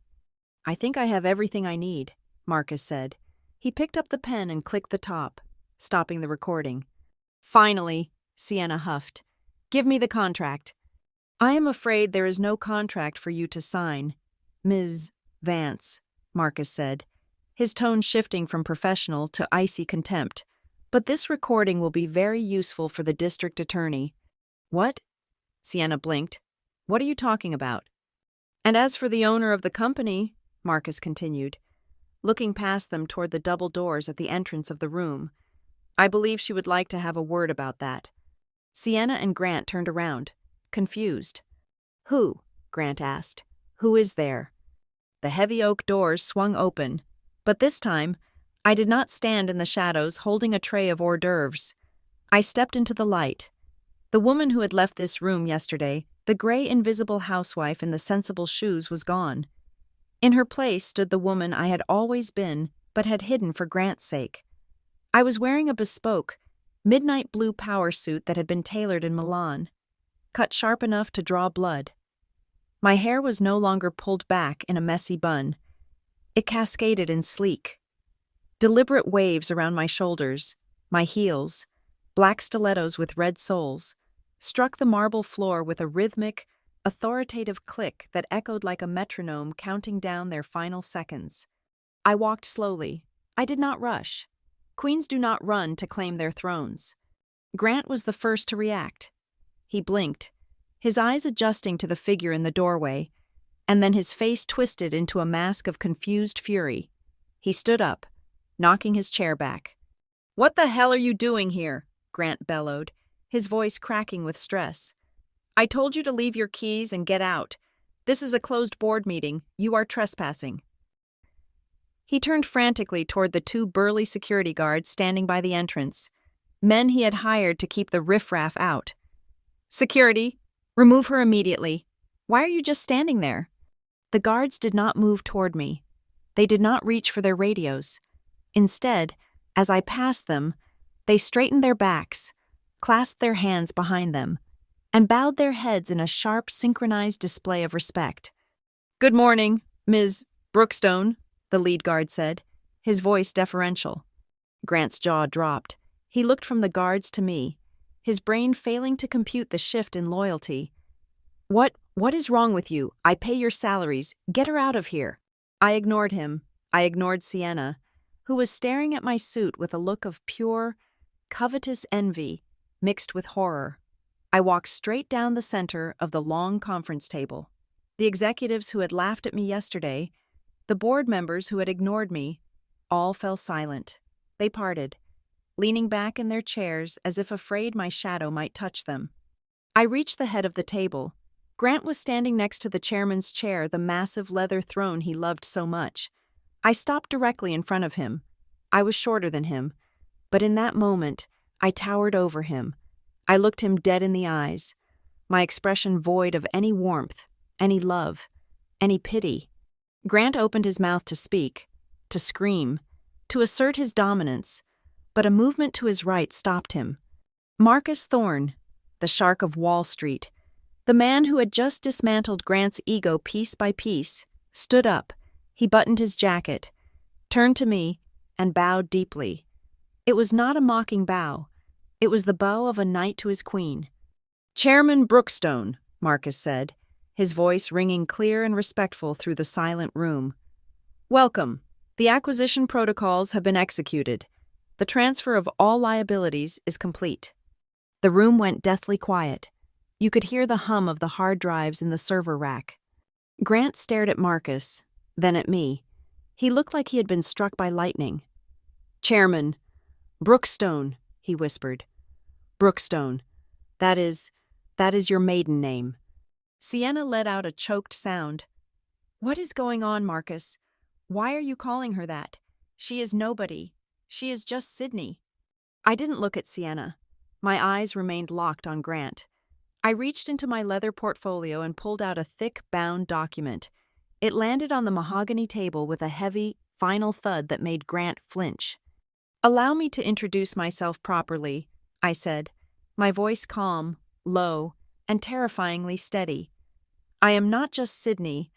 I think I have everything I need, Marcus said. He picked up the pen and clicked the top, stopping the recording. Finally, Sienna huffed. Give me the contract. I am afraid there is no contract for you to sign, Ms. Vance, Marcus said, his tone shifting from professional to icy contempt. But this recording will be very useful for the district attorney. What? Sienna blinked. What are you talking about? And as for the owner of the company, Marcus continued, looking past them toward the double doors at the entrance of the room, I believe she would like to have a word about that. Sienna and Grant turned around, confused. Who? Grant asked. Who is there? The heavy oak doors swung open, but this time, I did not stand in the shadows holding a tray of hors d'oeuvres. I stepped into the light. The woman who had left this room yesterday, the gray invisible housewife in the sensible shoes, was gone. In her place stood the woman I had always been, but had hidden for Grant's sake. I was wearing a bespoke, midnight blue power suit that had been tailored in Milan, cut sharp enough to draw blood. My hair was no longer pulled back in a messy bun. It cascaded in sleek, deliberate waves around my shoulders. My heels, black stilettos with red soles, struck the marble floor with a rhythmic, authoritative click that echoed like a metronome counting down their final seconds. I walked slowly. I did not rush. Queens do not run to claim their thrones. Grant was the first to react. He blinked, his eyes adjusting to the figure in the doorway, and then his face twisted into a mask of confused fury. He stood up, knocking his chair back. "What the hell are you doing here?" Grant bellowed, his voice cracking with stress. "I told you to leave your keys and get out. This is a closed board meeting. You are trespassing." He turned frantically toward the two burly security guards standing by the entrance, men he had hired to keep the riffraff out. "Security, remove her immediately. Why are you just standing there?" The guards did not move toward me. They did not reach for their radios. Instead, as I passed them, they straightened their backs, clasped their hands behind them, and bowed their heads in a sharp, synchronized display of respect. "Good morning, Ms. Brookstone," the lead guard said, his voice deferential. Grant's jaw dropped. He looked from the guards to me, his brain failing to compute the shift in loyalty. What is wrong with you? I pay your salaries. Get her out of here. I ignored him. I ignored Sienna, who was staring at my suit with a look of pure, covetous envy mixed with horror. I walked straight down the center of the long conference table. The executives who had laughed at me yesterday, the board members who had ignored me, all fell silent. They parted, leaning back in their chairs as if afraid my shadow might touch them. I reached the head of the table. Grant was standing next to the chairman's chair, the massive leather throne he loved so much. I stopped directly in front of him. I was shorter than him, but in that moment, I towered over him. I looked him dead in the eyes, my expression void of any warmth, any love, any pity. Grant opened his mouth to speak, to scream, to assert his dominance, but a movement to his right stopped him. Marcus Thorne, the shark of Wall Street, the man who had just dismantled Grant's ego piece by piece, stood up. He buttoned his jacket, turned to me, and bowed deeply. It was not a mocking bow. It was the bow of a knight to his queen. "Chairman Brookstone," Marcus said, his voice ringing clear and respectful through the silent room. "Welcome. The acquisition protocols have been executed. The transfer of all liabilities is complete." The room went deathly quiet. You could hear the hum of the hard drives in the server rack. Grant stared at Marcus, then at me. He looked like he had been struck by lightning. "Chairman, Brookstone," he whispered. "Brookstone. That is your maiden name." Sienna let out a choked sound. "What is going on, Marcus? Why are you calling her that? She is nobody. She is just Sydney." I didn't look at Sienna. My eyes remained locked on Grant. I reached into my leather portfolio and pulled out a thick, bound document. It landed on the mahogany table with a heavy, final thud that made Grant flinch. "Allow me to introduce myself properly," I said, my voice calm, low, and terrifyingly steady. "I am not just Sydney.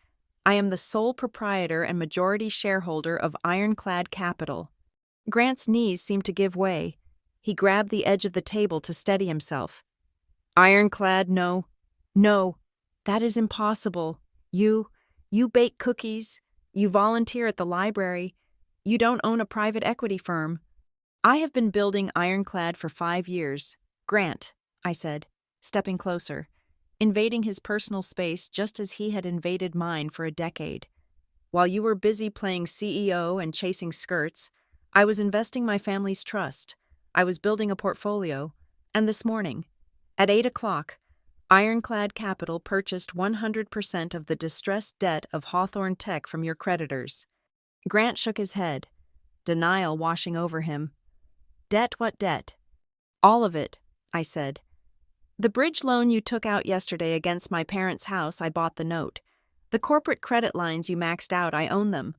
I am the sole proprietor and majority shareholder of Ironclad Capital." Grant's knees seemed to give way. He grabbed the edge of the table to steady himself. "Ironclad, no, that is impossible. You bake cookies, you volunteer at the library, you don't own a private equity firm." "I have been building Ironclad for 5 years. Grant," I said, stepping closer, invading his personal space just as he had invaded mine for a decade. "While you were busy playing CEO and chasing skirts, I was investing my family's trust. I was building a portfolio, and this morning, at 8 o'clock, Ironclad Capital purchased 100% of the distressed debt of Hawthorne Tech from your creditors." Grant shook his head, denial washing over him. "Debt, what debt?" "All of it," I said. "The bridge loan you took out yesterday against my parents' house, I bought the note. The corporate credit lines you maxed out, I own them.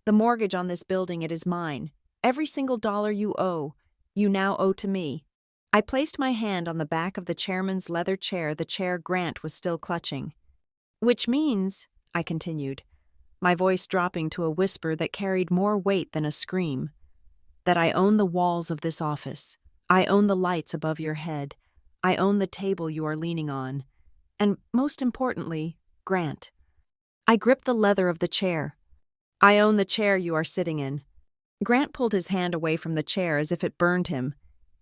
The mortgage on this building, it is mine. Every single dollar you owe, you now owe to me." I placed my hand on the back of the chairman's leather chair, the chair Grant was still clutching. "Which means," I continued, my voice dropping to a whisper that carried more weight than a scream, "that I own the walls of this office. I own the lights above your head. I own the table you are leaning on. And most importantly, Grant." I gripped the leather of the chair. "I own the chair you are sitting in." Grant pulled his hand away from the chair as if it burned him.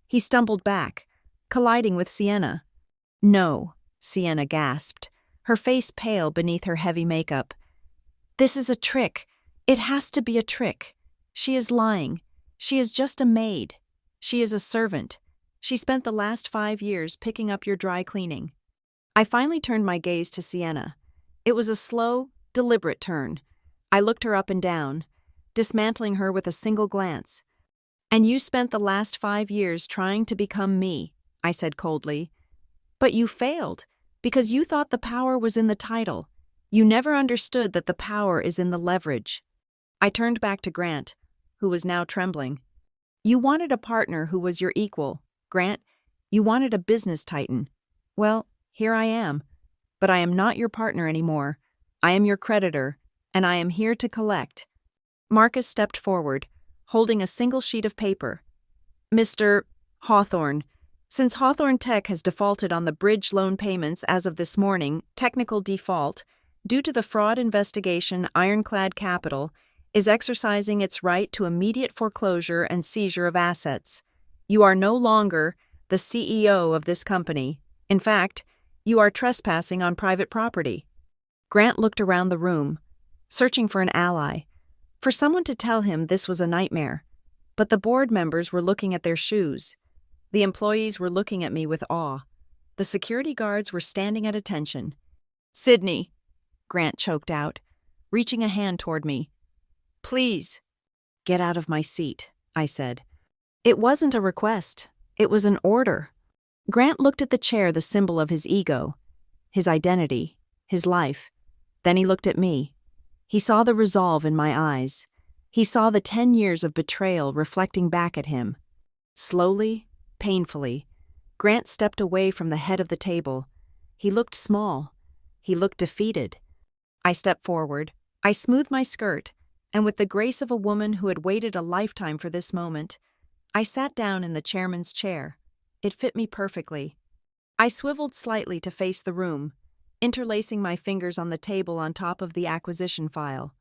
He stumbled back, colliding with Sienna. "No," Sienna gasped, her face pale beneath her heavy makeup. "This is a trick. It has to be a trick. She is lying. She is just a maid. She is a servant. She spent the last 5 years picking up your dry cleaning." I finally turned my gaze to Sienna. It was a slow, deliberate turn. I looked her up and down, dismantling her with a single glance. "And you spent the last 5 years trying to become me," I said coldly. "But you failed, because you thought the power was in the title. You never understood that the power is in the leverage." I turned back to Grant, who was now trembling. "You wanted a partner who was your equal, Grant. You wanted a business titan. Well, here I am. But I am not your partner anymore. I am your creditor, and I am here to collect." Marcus stepped forward, holding a single sheet of paper. Mr. Hawthorne, since Hawthorne Tech has defaulted on the bridge loan payments as of this morning, technical default, due to the fraud investigation, Ironclad Capital is exercising its right to immediate foreclosure and seizure of assets. You are no longer the CEO of this company. In fact, you are trespassing on private property. Grant looked around the room, searching for an ally, for someone to tell him this was a nightmare. But the board members were looking at their shoes. The employees were looking at me with awe. The security guards were standing at attention. "Sydney," Grant choked out, reaching a hand toward me. "Please." "Get out of my seat," I said. It wasn't a request. It was an order. Grant looked at the chair, the symbol of his ego, his identity, his life. Then he looked at me. He saw the resolve in my eyes. He saw the 10 years of betrayal reflecting back at him. Slowly, painfully, Grant stepped away from the head of the table. He looked small. He looked defeated. I stepped forward. I smoothed my skirt, and with the grace of a woman who had waited a lifetime for this moment, I sat down in the chairman's chair. It fit me perfectly. I swiveled slightly to face the room, interlacing my fingers on the table on top of the acquisition file.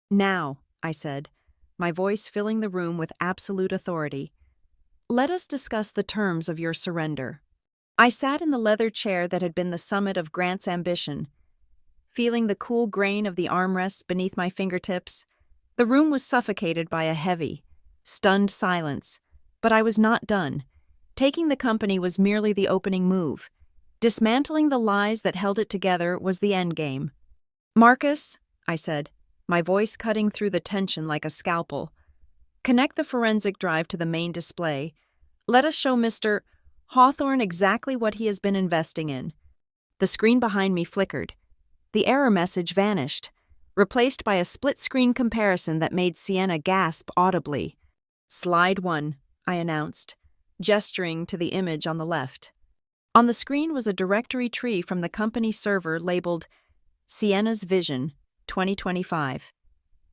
"Now," I said, my voice filling the room with absolute authority, "let us discuss the terms of your surrender." I sat in the leather chair that had been the summit of Grant's ambition, feeling the cool grain of the armrests beneath my fingertips. The room was suffocated by a heavy, stunned silence, but I was not done. Taking the company was merely the opening move. Dismantling the lies that held it together was the endgame. "Marcus," I said, my voice cutting through the tension like a scalpel, "connect the forensic drive to the main display. Let us show Mr. Hawthorne exactly what he has been investing in." The screen behind me flickered. The error message vanished, replaced by a split-screen comparison that made Sienna gasp audibly. "Slide 1, I announced, gesturing to the image on the left. On the screen was a directory tree from the company server labeled Sienna's Vision 2025.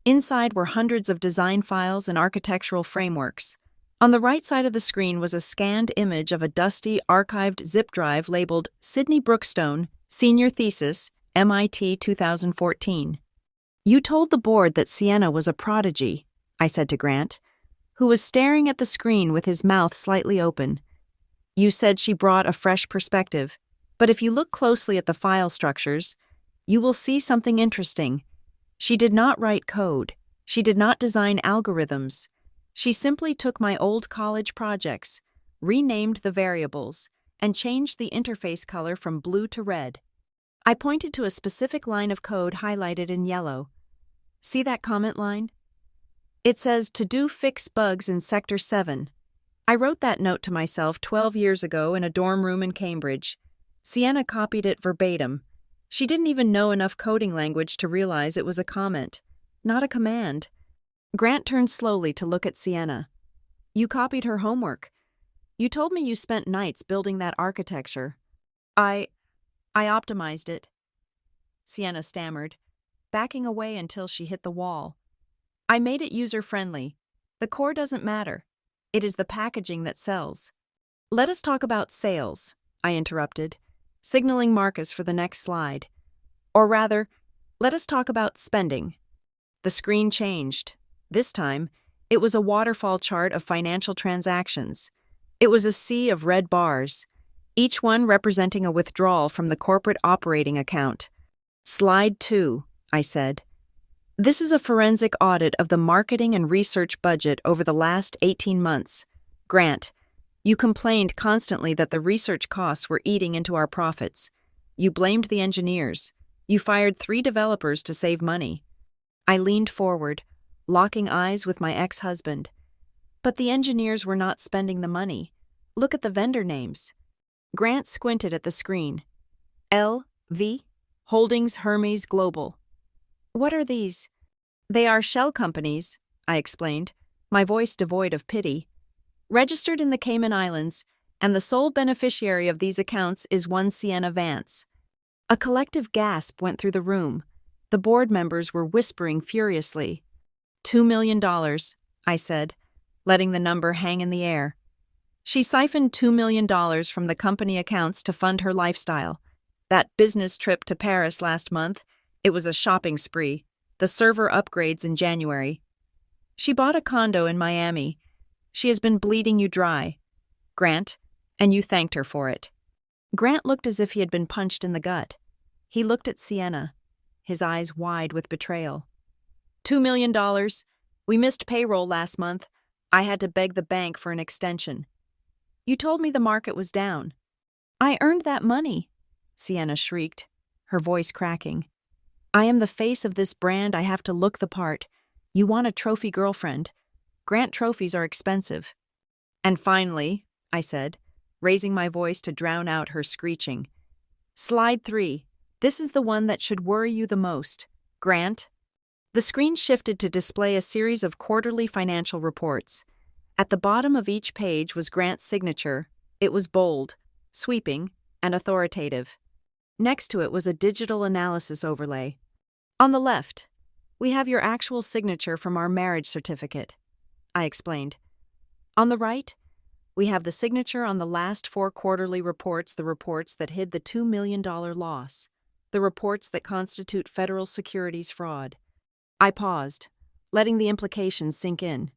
Inside were hundreds of design files and architectural frameworks. On the right side of the screen was a scanned image of a dusty, archived zip drive labeled Sydney Brookstone, Senior Thesis, MIT 2014. "You told the board that Sienna was a prodigy," I said to Grant, who was staring at the screen with his mouth slightly open. "You said she brought a fresh perspective, but if you look closely at the file structures, you will see something interesting. She did not write code. She did not design algorithms. She simply took my old college projects, renamed the variables, and changed the interface color from blue to red." I pointed to a specific line of code highlighted in yellow. "See that comment line? It says to do fix bugs in Sector 7. I wrote that note to myself 12 years ago in a dorm room in Cambridge. Sienna copied it verbatim. She didn't even know enough coding language to realize it was a comment, not a command." Grant turned slowly to look at Sienna. "You copied her homework. You told me you spent nights building that architecture." I optimized it," Sienna stammered, backing away until she hit the wall. "I made it user-friendly. The core doesn't matter. It is the packaging that sells." "Let us talk about sales," I interrupted, signaling Marcus for the next slide. "Or rather, let us talk about spending." The screen changed. This time, it was a waterfall chart of financial transactions. It was a sea of red bars, each one representing a withdrawal from the corporate operating account. "Slide 2, I said. "This is a forensic audit of the marketing and research budget over the last 18 months. Grant, you complained constantly that the research costs were eating into our profits. You blamed the engineers. You fired 3 developers to save money." I leaned forward, locking eyes with my ex-husband. "But the engineers were not spending the money. Look at the vendor names." Grant squinted at the screen. "LV? Holdings Hermes Global. What are these?" "They are shell companies," I explained, my voice devoid of pity. "Registered in the Cayman Islands, and the sole beneficiary of these accounts is one Sienna Vance." A collective gasp went through the room. The board members were whispering furiously. $2 million, I said, letting the number hang in the air. She siphoned $2 million from the company accounts to fund her lifestyle. That business trip to Paris last month, it was a shopping spree. The server upgrades in January. She bought a condo in Miami. She has been bleeding you dry, Grant, and you thanked her for it. Grant looked as if he had been punched in the gut. He looked at Sienna, his eyes wide with betrayal. $2 million. We missed payroll last month. I had to beg the bank for an extension. You told me the market was down. I earned that money, Sienna shrieked, her voice cracking. I am the face of this brand. I have to look the part. You want a trophy girlfriend. Grant trophies are expensive. And finally, I said, raising my voice to drown out her screeching. Slide 3. This is the one that should worry you the most. Grant. The screen shifted to display a series of quarterly financial reports. At the bottom of each page was Grant's signature. It was bold, sweeping, and authoritative. Next to it was a digital analysis overlay. On the left, we have your actual signature from our marriage certificate, I explained. On the right, we have the signature on the last 4 quarterly reports, the reports that hid the $2 million loss, the reports that constitute federal securities fraud. I paused, letting the implications sink in.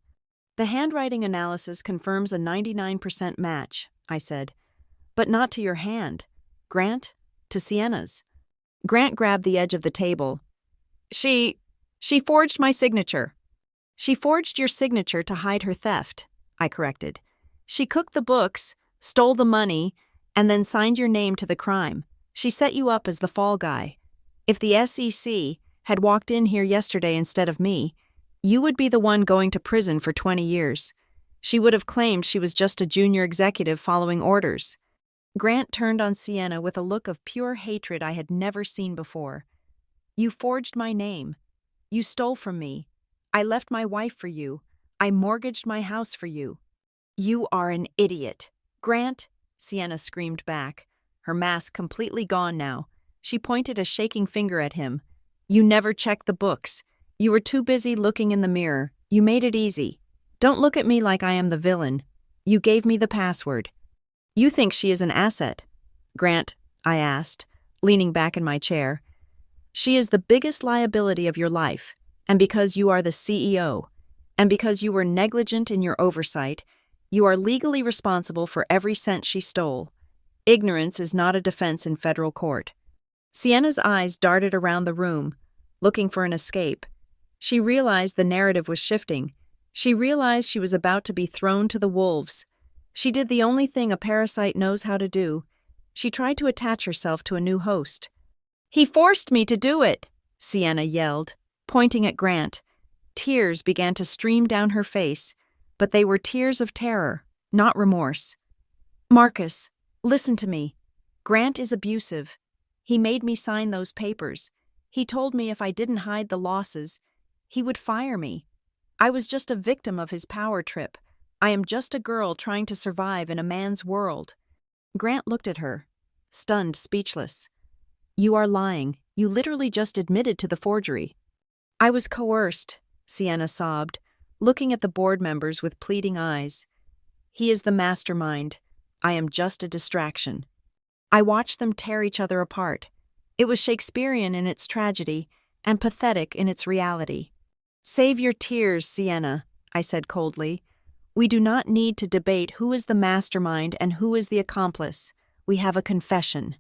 The handwriting analysis confirms a 99% match, I said. But not to your hand, Grant, to Sienna's. Grant grabbed the edge of the table. She forged my signature. She forged your signature to hide her theft, I corrected. She cooked the books, stole the money, and then signed your name to the crime. She set you up as the fall guy. If the SEC had walked in here yesterday instead of me, you would be the one going to prison for 20 years. She would have claimed she was just a junior executive following orders. Grant turned on Sienna with a look of pure hatred I had never seen before. You forged my name. You stole from me. I left my wife for you. I mortgaged my house for you. You are an idiot. Grant, Sienna screamed back, her mask completely gone now. She pointed a shaking finger at him. You never checked the books. You were too busy looking in the mirror. You made it easy. Don't look at me like I am the villain. You gave me the password. You think she is an asset, Grant, I asked, leaning back in my chair. She is the biggest liability of your life, and because you are the CEO, and because you were negligent in your oversight, you are legally responsible for every cent she stole. Ignorance is not a defense in federal court. Sienna's eyes darted around the room, looking for an escape. She realized the narrative was shifting. She realized she was about to be thrown to the wolves. She did the only thing a parasite knows how to do. She tried to attach herself to a new host. He forced me to do it, Sienna yelled, pointing at Grant. Tears began to stream down her face, but they were tears of terror, not remorse. Marcus, listen to me. Grant is abusive. He made me sign those papers. He told me if I didn't hide the losses, he would fire me. I was just a victim of his power trip. I am just a girl trying to survive in a man's world. Grant looked at her, stunned, speechless. You are lying. You literally just admitted to the forgery. I was coerced, Sienna sobbed, looking at the board members with pleading eyes. He is the mastermind. I am just a distraction. I watched them tear each other apart. It was Shakespearean in its tragedy and pathetic in its reality. Save your tears, Sienna, I said coldly. We do not need to debate who is the mastermind and who is the accomplice. We have a confession.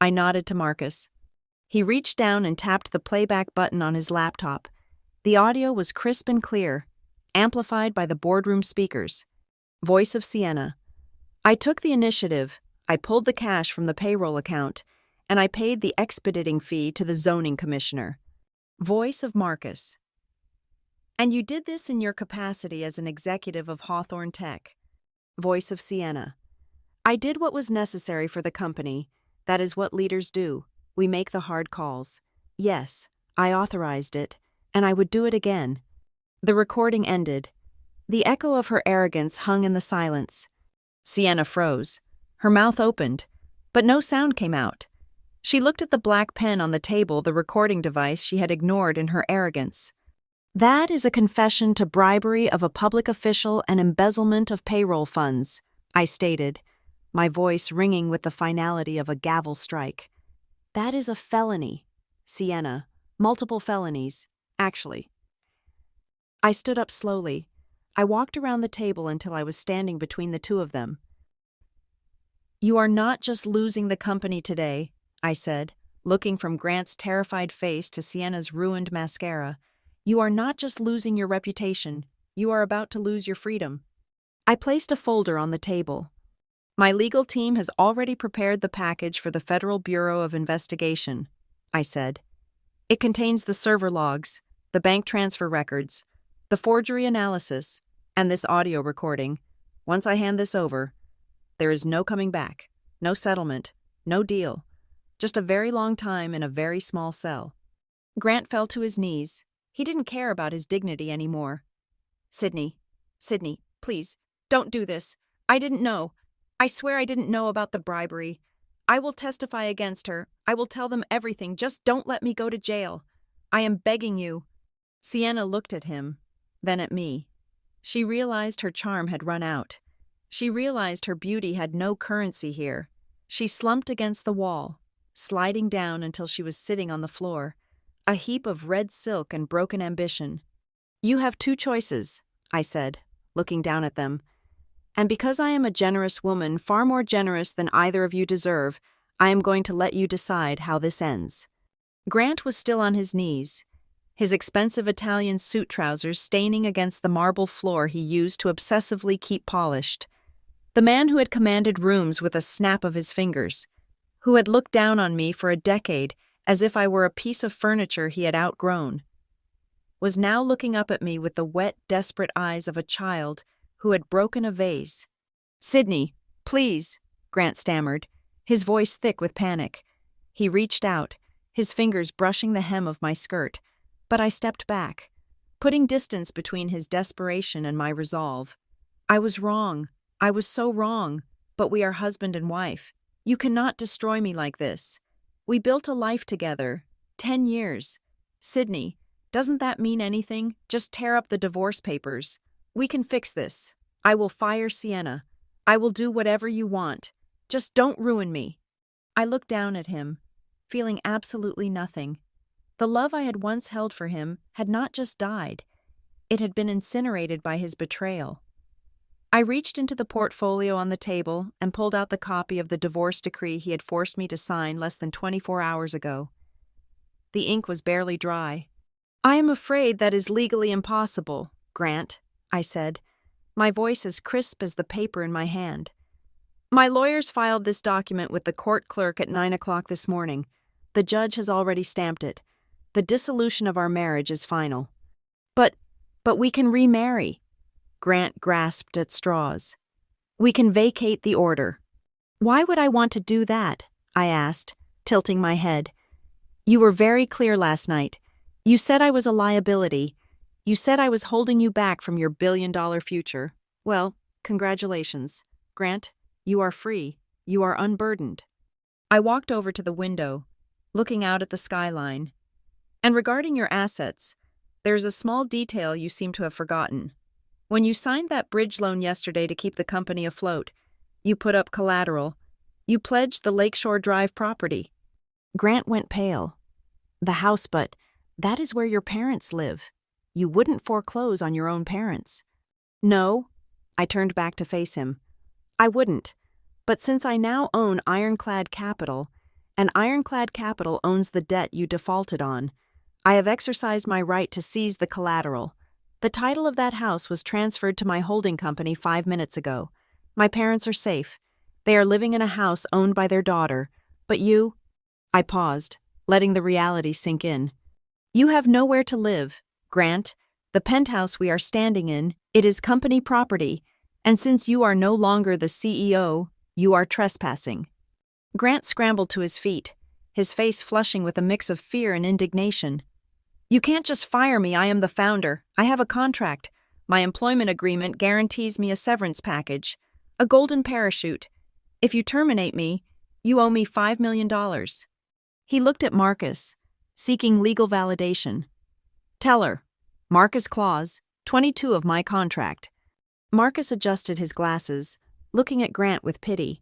I nodded to Marcus. He reached down and tapped the playback button on his laptop. The audio was crisp and clear, amplified by the boardroom speakers. Voice of Sienna. I took the initiative. I pulled the cash from the payroll account, and I paid the expediting fee to the zoning commissioner. Voice of Marcus. And you did this in your capacity as an executive of Hawthorne Tech. Voice of Sienna. I did what was necessary for the company. That is what leaders do. We make the hard calls. Yes, I authorized it, and I would do it again. The recording ended. The echo of her arrogance hung in the silence. Sienna froze. Her mouth opened, but no sound came out. She looked at the black pen on the table, the recording device she had ignored in her arrogance. That is a confession to bribery of a public official and embezzlement of payroll funds, I stated, my voice ringing with the finality of a gavel strike. That is a felony, Sienna. Multiple felonies, actually. I stood up slowly. I walked around the table until I was standing between the two of them. You are not just losing the company today, I said, looking from Grant's terrified face to Sienna's ruined mascara. You are not just losing your reputation, you are about to lose your freedom. I placed a folder on the table. My legal team has already prepared the package for the Federal Bureau of Investigation, I said. It contains the server logs, the bank transfer records, the forgery analysis, and this audio recording. Once I hand this over, there is no coming back, no settlement, no deal, just a very long time in a very small cell. Grant fell to his knees. He didn't care about his dignity anymore. Sydney, please, don't do this. I didn't know. I swear I didn't know about the bribery. I will testify against her. I will tell them everything. Just don't let me go to jail. I am begging you. Sienna looked at him, then at me. She realized her charm had run out. She realized her beauty had no currency here. She slumped against the wall, sliding down until she was sitting on the floor, a heap of red silk and broken ambition. You have two choices, I said, looking down at them. And because I am a generous woman, far more generous than either of you deserve, I am going to let you decide how this ends. Grant was still on his knees, his expensive Italian suit trousers staining against the marble floor he used to obsessively keep polished. The man who had commanded rooms with a snap of his fingers, who had looked down on me for a decade as if I were a piece of furniture he had outgrown, was now looking up at me with the wet, desperate eyes of a child who had broken a vase. Sydney, please, Grant stammered, his voice thick with panic. He reached out, his fingers brushing the hem of my skirt, but I stepped back, putting distance between his desperation and my resolve. I was wrong. I was so wrong, but we are husband and wife. You cannot destroy me like this. We built a life together, 10 years. Sydney, doesn't that mean anything? Just tear up the divorce papers. We can fix this. I will fire Sienna. I will do whatever you want. Just don't ruin me. I looked down at him, feeling absolutely nothing. The love I had once held for him had not just died. It had been incinerated by his betrayal. I reached into the portfolio on the table and pulled out the copy of the divorce decree he had forced me to sign less than 24 hours ago. The ink was barely dry. I am afraid that is legally impossible, Grant, I said, my voice as crisp as the paper in my hand. My lawyers filed this document with the court clerk at 9 o'clock this morning. The judge has already stamped it. The dissolution of our marriage is final. But we can remarry. Grant grasped at straws. We can vacate the order. Why would I want to do that? I asked, tilting my head. You were very clear last night. You said I was a liability. You said I was holding you back from your billion-dollar future. Well, congratulations. Grant, you are free. You are unburdened. I walked over to the window, looking out at the skyline. And regarding your assets, there's a small detail you seem to have forgotten. When you signed that bridge loan yesterday to keep the company afloat, you put up collateral. You pledged the Lakeshore Drive property. Grant went pale. The house, but that is where your parents live. You wouldn't foreclose on your own parents. No, I turned back to face him. I wouldn't. But since I now own Ironclad Capital, and Ironclad Capital owns the debt you defaulted on, I have exercised my right to seize the collateral. The title of that house was transferred to my holding company 5 minutes ago. My parents are safe. They are living in a house owned by their daughter. But you... I paused, letting the reality sink in. You have nowhere to live, Grant. The penthouse we are standing in, it is company property, and since you are no longer the CEO, you are trespassing. Grant scrambled to his feet, his face flushing with a mix of fear and indignation. You can't just fire me. I am the founder. I have a contract. My employment agreement guarantees me a severance package, a golden parachute. If you terminate me, you owe me $5 million. He looked at Marcus, seeking legal validation. Tell her. Marcus Clause, 22 of my contract. Marcus adjusted his glasses, looking at Grant with pity.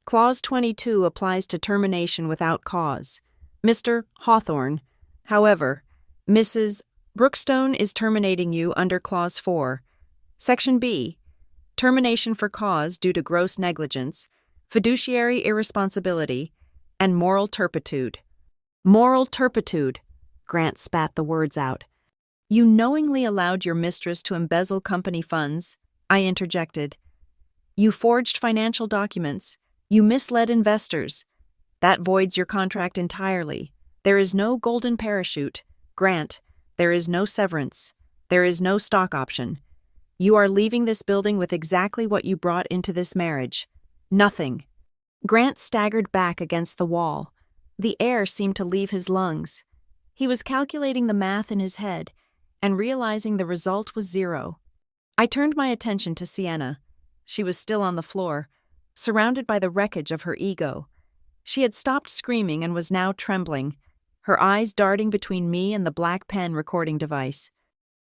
Clause 22 applies to termination without cause. Mr. Hawthorne, however, Mrs. Brookstone is terminating you under Clause 4. Section B. Termination for cause due to gross negligence, fiduciary irresponsibility, and moral turpitude. Moral turpitude, Grant spat the words out. You knowingly allowed your mistress to embezzle company funds, I interjected. You forged financial documents. You misled investors. That voids your contract entirely. There is no golden parachute. Grant, there is no severance. There is no stock option. You are leaving this building with exactly what you brought into this marriage. Nothing. Grant staggered back against the wall. The air seemed to leave his lungs. He was calculating the math in his head and realizing the result was 0. I turned my attention to Sienna. She was still on the floor, surrounded by the wreckage of her ego. She had stopped screaming and was now trembling, her eyes darting between me and the black pen recording device.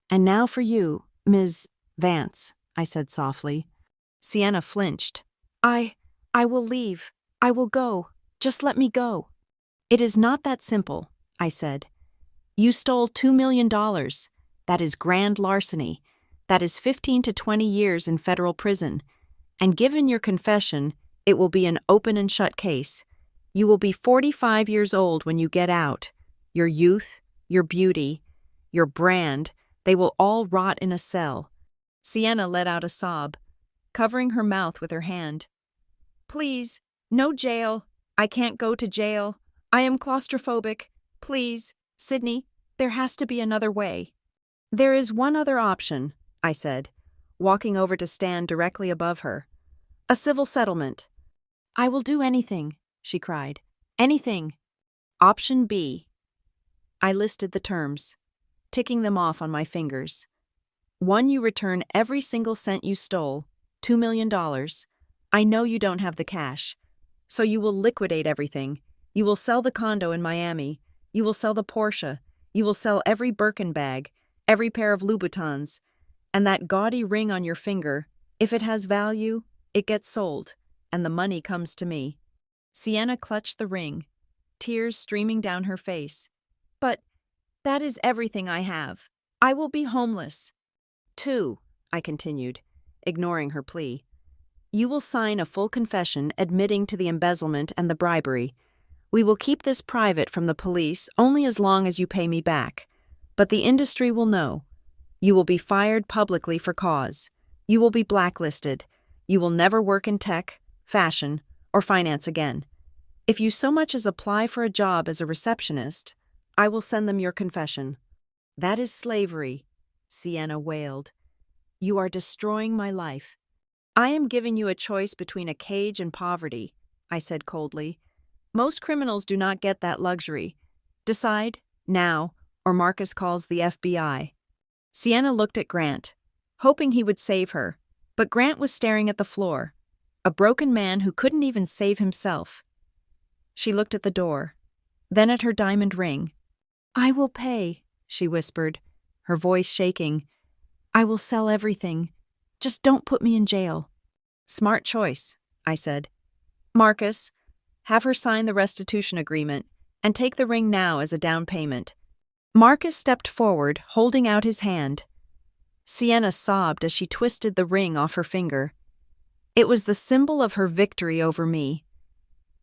And now for you, Ms. Vance, I said softly. Sienna flinched. I will leave. I will go. Just let me go. It is not that simple, I said. You stole $2 million. That is grand larceny. That is 15 to 20 years in federal prison. And given your confession, it will be an open and shut case. You will be 45 years old when you get out. Your youth, your beauty, your brand, they will all rot in a cell. Sienna let out a sob, covering her mouth with her hand. Please, no jail. I can't go to jail. I am claustrophobic. Please, Sydney, there has to be another way. There is one other option, I said, walking over to stand directly above her. A civil settlement. I will do anything, she cried. Anything. Option B. I listed the terms, ticking them off on my fingers. 1, you return every single cent you stole, $2 million. I know you don't have the cash. So you will liquidate everything. You will sell the condo in Miami. You will sell the Porsche. You will sell every Birkin bag, every pair of Louboutins. And that gaudy ring on your finger, if it has value, it gets sold, and the money comes to me. Sienna clutched the ring, tears streaming down her face. But that is everything I have. I will be homeless. 2, I continued, ignoring her plea. You will sign a full confession admitting to the embezzlement and the bribery. We will keep this private from the police only as long as you pay me back. But the industry will know. You will be fired publicly for cause. You will be blacklisted. You will never work in tech, fashion, or finance again. If you so much as apply for a job as a receptionist, I will send them your confession. That is slavery, Sienna wailed. You are destroying my life. I am giving you a choice between a cage and poverty, I said coldly. Most criminals do not get that luxury. Decide, now, or Marcus calls the FBI. Sienna looked at Grant, hoping he would save her, but Grant was staring at the floor, a broken man who couldn't even save himself. She looked at the door, then at her diamond ring. I will pay, she whispered, her voice shaking. I will sell everything. Just don't put me in jail. Smart choice, I said. Marcus, have her sign the restitution agreement and take the ring now as a down payment. Marcus stepped forward, holding out his hand. Sienna sobbed as she twisted the ring off her finger. It was the symbol of her victory over me.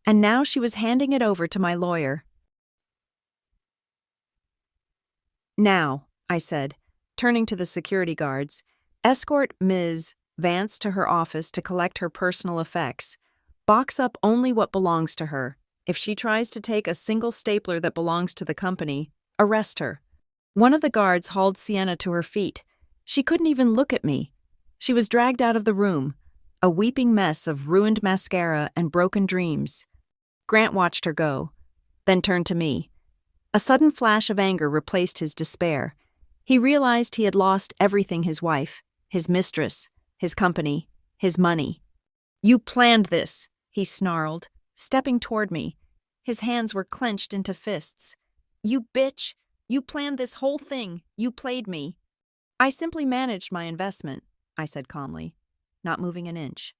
And now she was handing it over to my lawyer. Now, I said, turning to the security guards, escort Ms. Vance to her office to collect her personal effects. Box up only what belongs to her. If she tries to take a single stapler that belongs to the company, arrest her. One of the guards hauled Sienna to her feet. She couldn't even look at me. She was dragged out of the room, a weeping mess of ruined mascara and broken dreams. Grant watched her go, then turned to me. A sudden flash of anger replaced his despair. He realized he had lost everything: his wife, his mistress, his company, his money. You planned this, he snarled, stepping toward me. His hands were clenched into fists. You bitch! You planned this whole thing. You played me. I simply managed my investment, I said calmly, not moving an inch.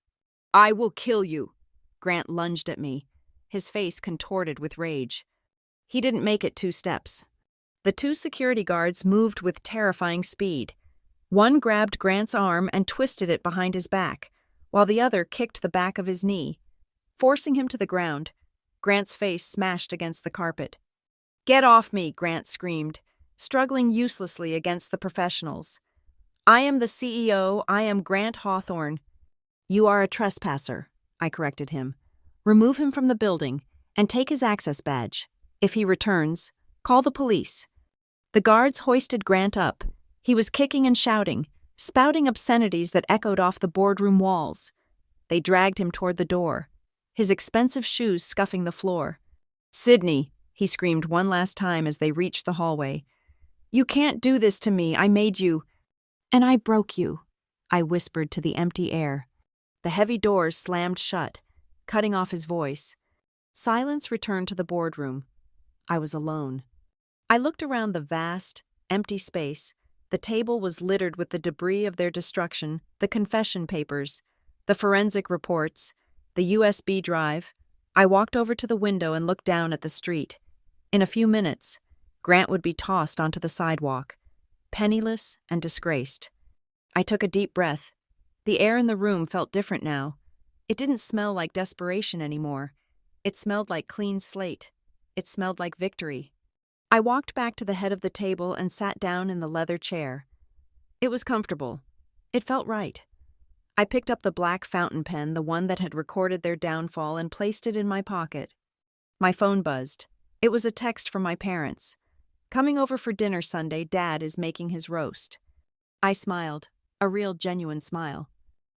I will kill you. Grant lunged at me, his face contorted with rage. He didn't make it 2 steps. The 2 security guards moved with terrifying speed. One grabbed Grant's arm and twisted it behind his back, while the other kicked the back of his knee, forcing him to the ground. Grant's face smashed against the carpet. Get off me, Grant screamed, struggling uselessly against the professionals. I am the CEO, I am Grant Hawthorne. You are a trespasser, I corrected him. Remove him from the building and take his access badge. If he returns, call the police. The guards hoisted Grant up. He was kicking and shouting, spouting obscenities that echoed off the boardroom walls. They dragged him toward the door, his expensive shoes scuffing the floor. Sydney, he screamed one last time as they reached the hallway. You can't do this to me, I made you. And I broke you, I whispered to the empty air. The heavy doors slammed shut, cutting off his voice. Silence returned to the boardroom. I was alone. I looked around the vast, empty space. The table was littered with the debris of their destruction, the confession papers, the forensic reports, the USB drive. I walked over to the window and looked down at the street. In a few minutes, Grant would be tossed onto the sidewalk, penniless and disgraced. I took a deep breath. The air in the room felt different now. It didn't smell like desperation anymore. It smelled like clean slate. It smelled like victory. I walked back to the head of the table and sat down in the leather chair. It was comfortable. It felt right. I picked up the black fountain pen, the one that had recorded their downfall, and placed it in my pocket. My phone buzzed. It was a text from my parents. Coming over for dinner Sunday, Dad is making his roast. I smiled, a real genuine smile.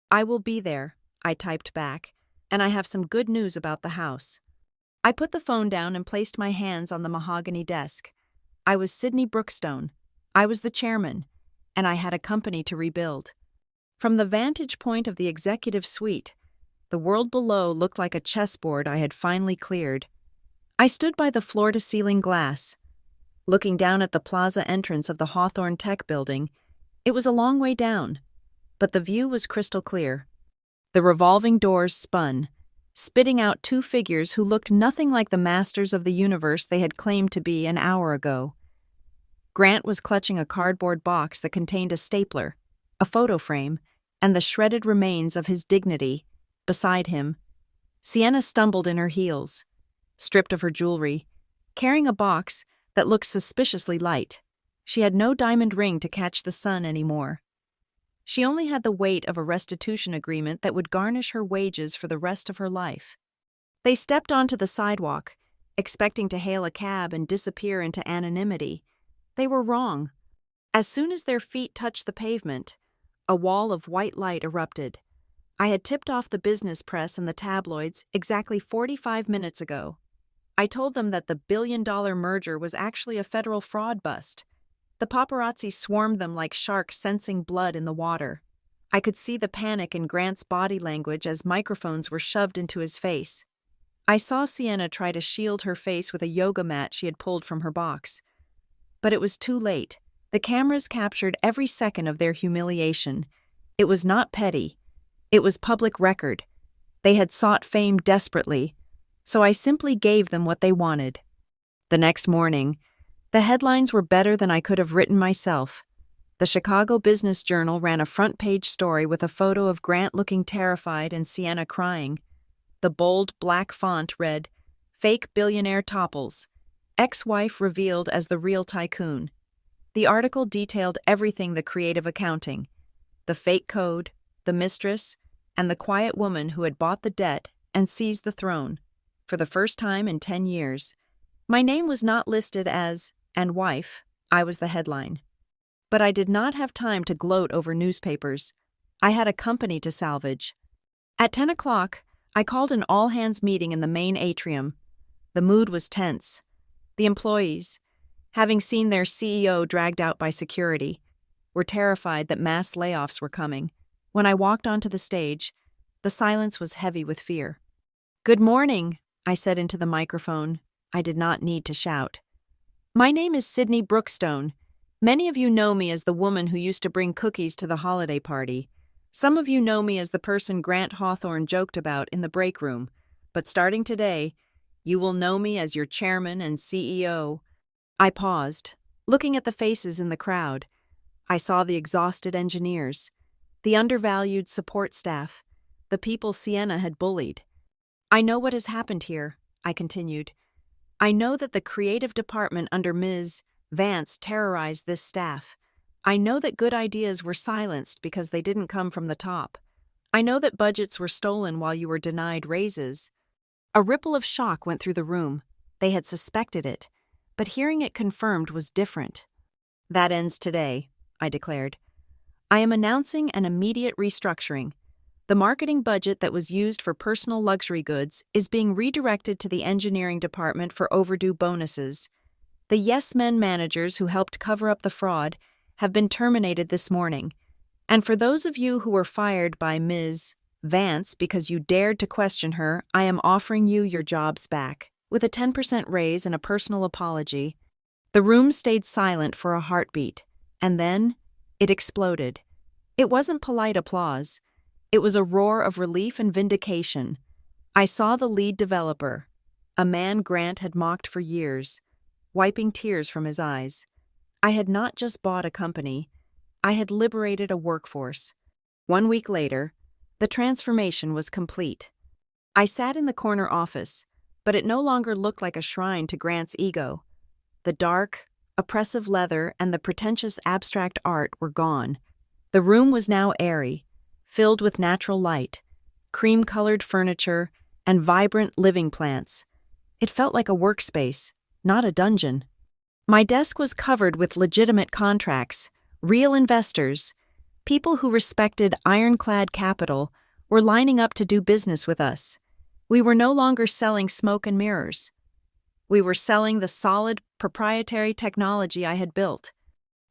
I will be there, I typed back, and I have some good news about the house. I put the phone down and placed my hands on the mahogany desk. I was Sydney Brookstone. I was the chairman, and I had a company to rebuild. From the vantage point of the executive suite, the world below looked like a chessboard I had finally cleared. I stood by the floor-to-ceiling glass, looking down at the plaza entrance of the Hawthorne Tech building. It was a long way down, but the view was crystal clear. The revolving doors spun, spitting out 2 figures who looked nothing like the masters of the universe they had claimed to be an hour ago. Grant was clutching a cardboard box that contained a stapler, a photo frame, and the shredded remains of his dignity. Beside him, Sienna stumbled in her heels, stripped of her jewelry, carrying a box that looked suspiciously light. She had no diamond ring to catch the sun anymore. She only had the weight of a restitution agreement that would garnish her wages for the rest of her life. They stepped onto the sidewalk, expecting to hail a cab and disappear into anonymity. They were wrong. As soon as their feet touched the pavement, a wall of white light erupted. I had tipped off the business press and the tabloids exactly 45 minutes ago. I told them that the billion-dollar merger was actually a federal fraud bust. The paparazzi swarmed them like sharks sensing blood in the water. I could see the panic in Grant's body language as microphones were shoved into his face. I saw Sienna try to shield her face with a yoga mat she had pulled from her box. But it was too late. The cameras captured every second of their humiliation. It was not petty. It was public record. They had sought fame desperately, so I simply gave them what they wanted. The next morning, the headlines were better than I could have written myself. The Chicago Business Journal ran a front-page story with a photo of Grant looking terrified and Sienna crying. The bold black font read, "Fake billionaire topples. Ex-wife revealed as the real tycoon." The article detailed everything: the creative accounting, the fake code, the mistress, and the quiet woman who had bought the debt and seized the throne. For the first time in 10 years, my name was not listed as "and wife." I was the headline. But I did not have time to gloat over newspapers. I had a company to salvage. At 10 o'clock, I called an all-hands meeting in the main atrium. The mood was tense. The employees, having seen their CEO dragged out by security, were terrified that mass layoffs were coming. When I walked onto the stage, the silence was heavy with fear. "Good morning," I said into the microphone. I did not need to shout. "My name is Sydney Brookstone, Many of you know me as the woman who used to bring cookies to the holiday party. Some of you know me as the person Grant Hawthorne joked about in the break room. But starting today, you will know me as your chairman and CEO. I paused, looking at the faces in the crowd. I saw the exhausted engineers, the undervalued support staff, the people Sienna had bullied. I know what has happened here, I continued. I know that the creative department under Ms. Vance terrorized this staff. I know that good ideas were silenced because they didn't come from the top. I know that budgets were stolen while you were denied raises. A ripple of shock went through the room. They had suspected it, but hearing it confirmed was different. That ends today, I declared. I am announcing an immediate restructuring. The marketing budget that was used for personal luxury goods is being redirected to the engineering department for overdue bonuses. The Yes Men managers who helped cover up the fraud have been terminated this morning. And for those of you who were fired by Ms. Vance because you dared to question her, I am offering you your jobs back, with a 10% raise and a personal apology. The room stayed silent for a heartbeat, and then it exploded. It wasn't polite applause. It was a roar of relief and vindication. I saw the lead developer, a man Grant had mocked for years, wiping tears from his eyes. I had not just bought a company, I had liberated a workforce. 1 week later, the transformation was complete. I sat in the corner office, but it no longer looked like a shrine to Grant's ego. The dark, oppressive leather and the pretentious abstract art were gone. The room was now airy, filled with natural light, cream-colored furniture, and vibrant living plants. It felt like a workspace, not a dungeon. My desk was covered with legitimate contracts, real investors. People who respected ironclad capital were lining up to do business with us. We were no longer selling smoke and mirrors. We were selling the solid, proprietary technology I had built.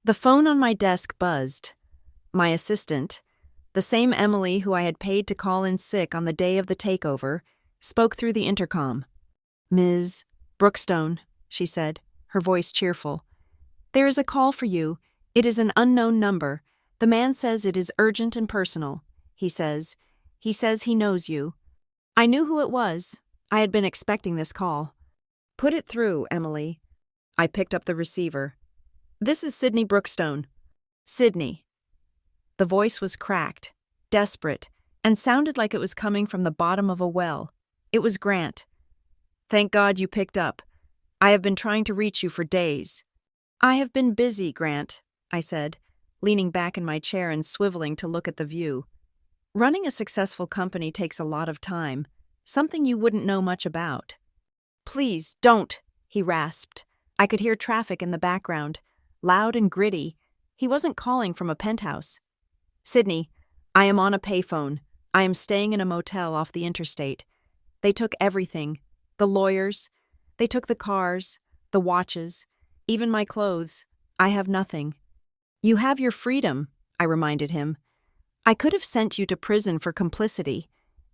The phone on my desk buzzed. My assistant, the same Emily who I had paid to call in sick on the day of the takeover, spoke through the intercom. "Ms. Brookstone," she said, her voice cheerful. "There is a call for you. It is an unknown number. The man says it is urgent and personal. He says he knows you." I knew who it was. I had been expecting this call. "Put it through, Emily." I picked up the receiver. "This is Sydney Brookstone." "Sydney." The voice was cracked, desperate, and sounded like it was coming from the bottom of a well. It was Grant. "Thank God you picked up. I have been trying to reach you for days." "I have been busy, Grant," I said, leaning back in my chair and swiveling to look at the view. Running a successful company takes a lot of time, something you wouldn't know much about. "Please, don't," he rasped. I could hear traffic in the background, loud and gritty. He wasn't calling from a penthouse. "Sydney, I am on a payphone. I am staying in a motel off the interstate. They took everything. The lawyers. They took the cars, the watches, even my clothes. I have nothing." "You have your freedom," I reminded him. "I could have sent you to prison for complicity.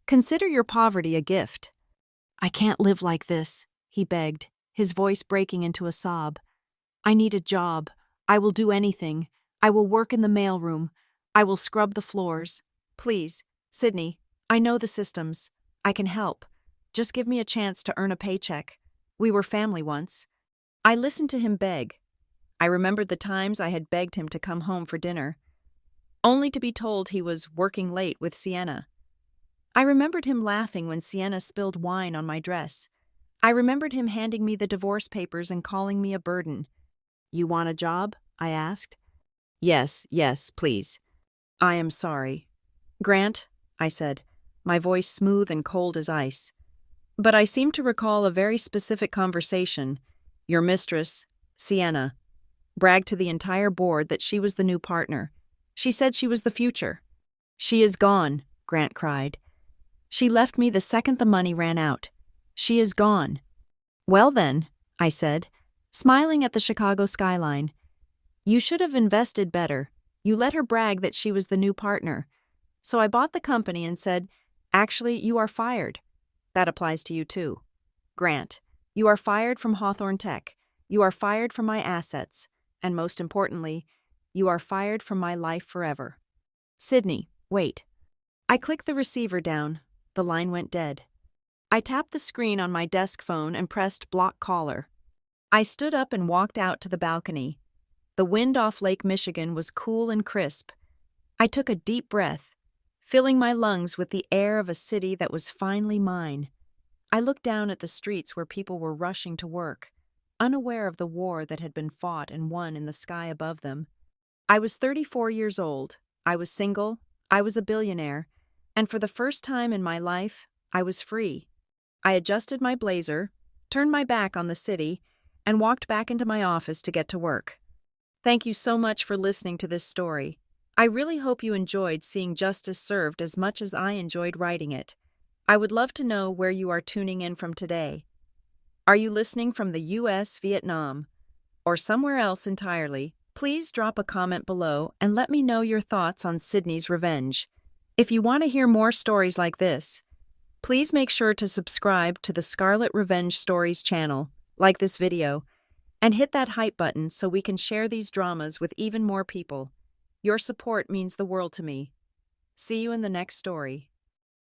Consider your poverty a gift." "I can't live like this," he begged, his voice breaking into a sob. "I need a job. I will do anything. I will work in the mailroom. I will scrub the floors. Please, Sydney, I know the systems. I can help. Just give me a chance to earn a paycheck. We were family once." I listened to him beg. I remembered the times I had begged him to come home for dinner, only to be told he was working late with Sienna. I remembered him laughing when Sienna spilled wine on my dress. I remembered him handing me the divorce papers and calling me a burden. "You want a job?" I asked. Yes, please." "I am sorry." "Grant," I said, my voice smooth and cold as ice. "But I seem to recall a very specific conversation. Your mistress, Sienna, bragged to the entire board that she was the new partner. She said she was the future." "She is gone," Grant cried. "She left me the second the money ran out. She is gone." "Well then," I said, smiling at the Chicago skyline, "you should have invested better. You let her brag that she was the new partner. So I bought the company and said, 'Actually, you are fired.' That applies to you too. Grant, you are fired from Hawthorne Tech. You are fired from my assets. And most importantly, you are fired from my life forever. Sydney, wait. I clicked the receiver down. The line went dead. I tapped the screen on my desk phone and pressed block caller. I stood up and walked out to the balcony. The wind off Lake Michigan was cool and crisp. I took a deep breath, filling my lungs with the air of a city that was finally mine. I looked down at the streets where people were rushing to work, unaware of the war that had been fought and won in the sky above them. I was 34 years old. I was single. I was a billionaire. And for the first time in my life, I was free. I adjusted my blazer, turned my back on the city, and walked back into my office to get to work. Thank you so much for listening to this story. I really hope you enjoyed seeing justice served as much as I enjoyed writing it. I would love to know where you are tuning in from today. Are you listening from the US, Vietnam, or somewhere else entirely? Please drop a comment below and let me know your thoughts on Sydney's revenge. If you want to hear more stories like this, please make sure to subscribe to the Scarlet Revenge Stories channel, like this video, and hit that hype button so we can share these dramas with even more people. Your support means the world to me. See you in the next story.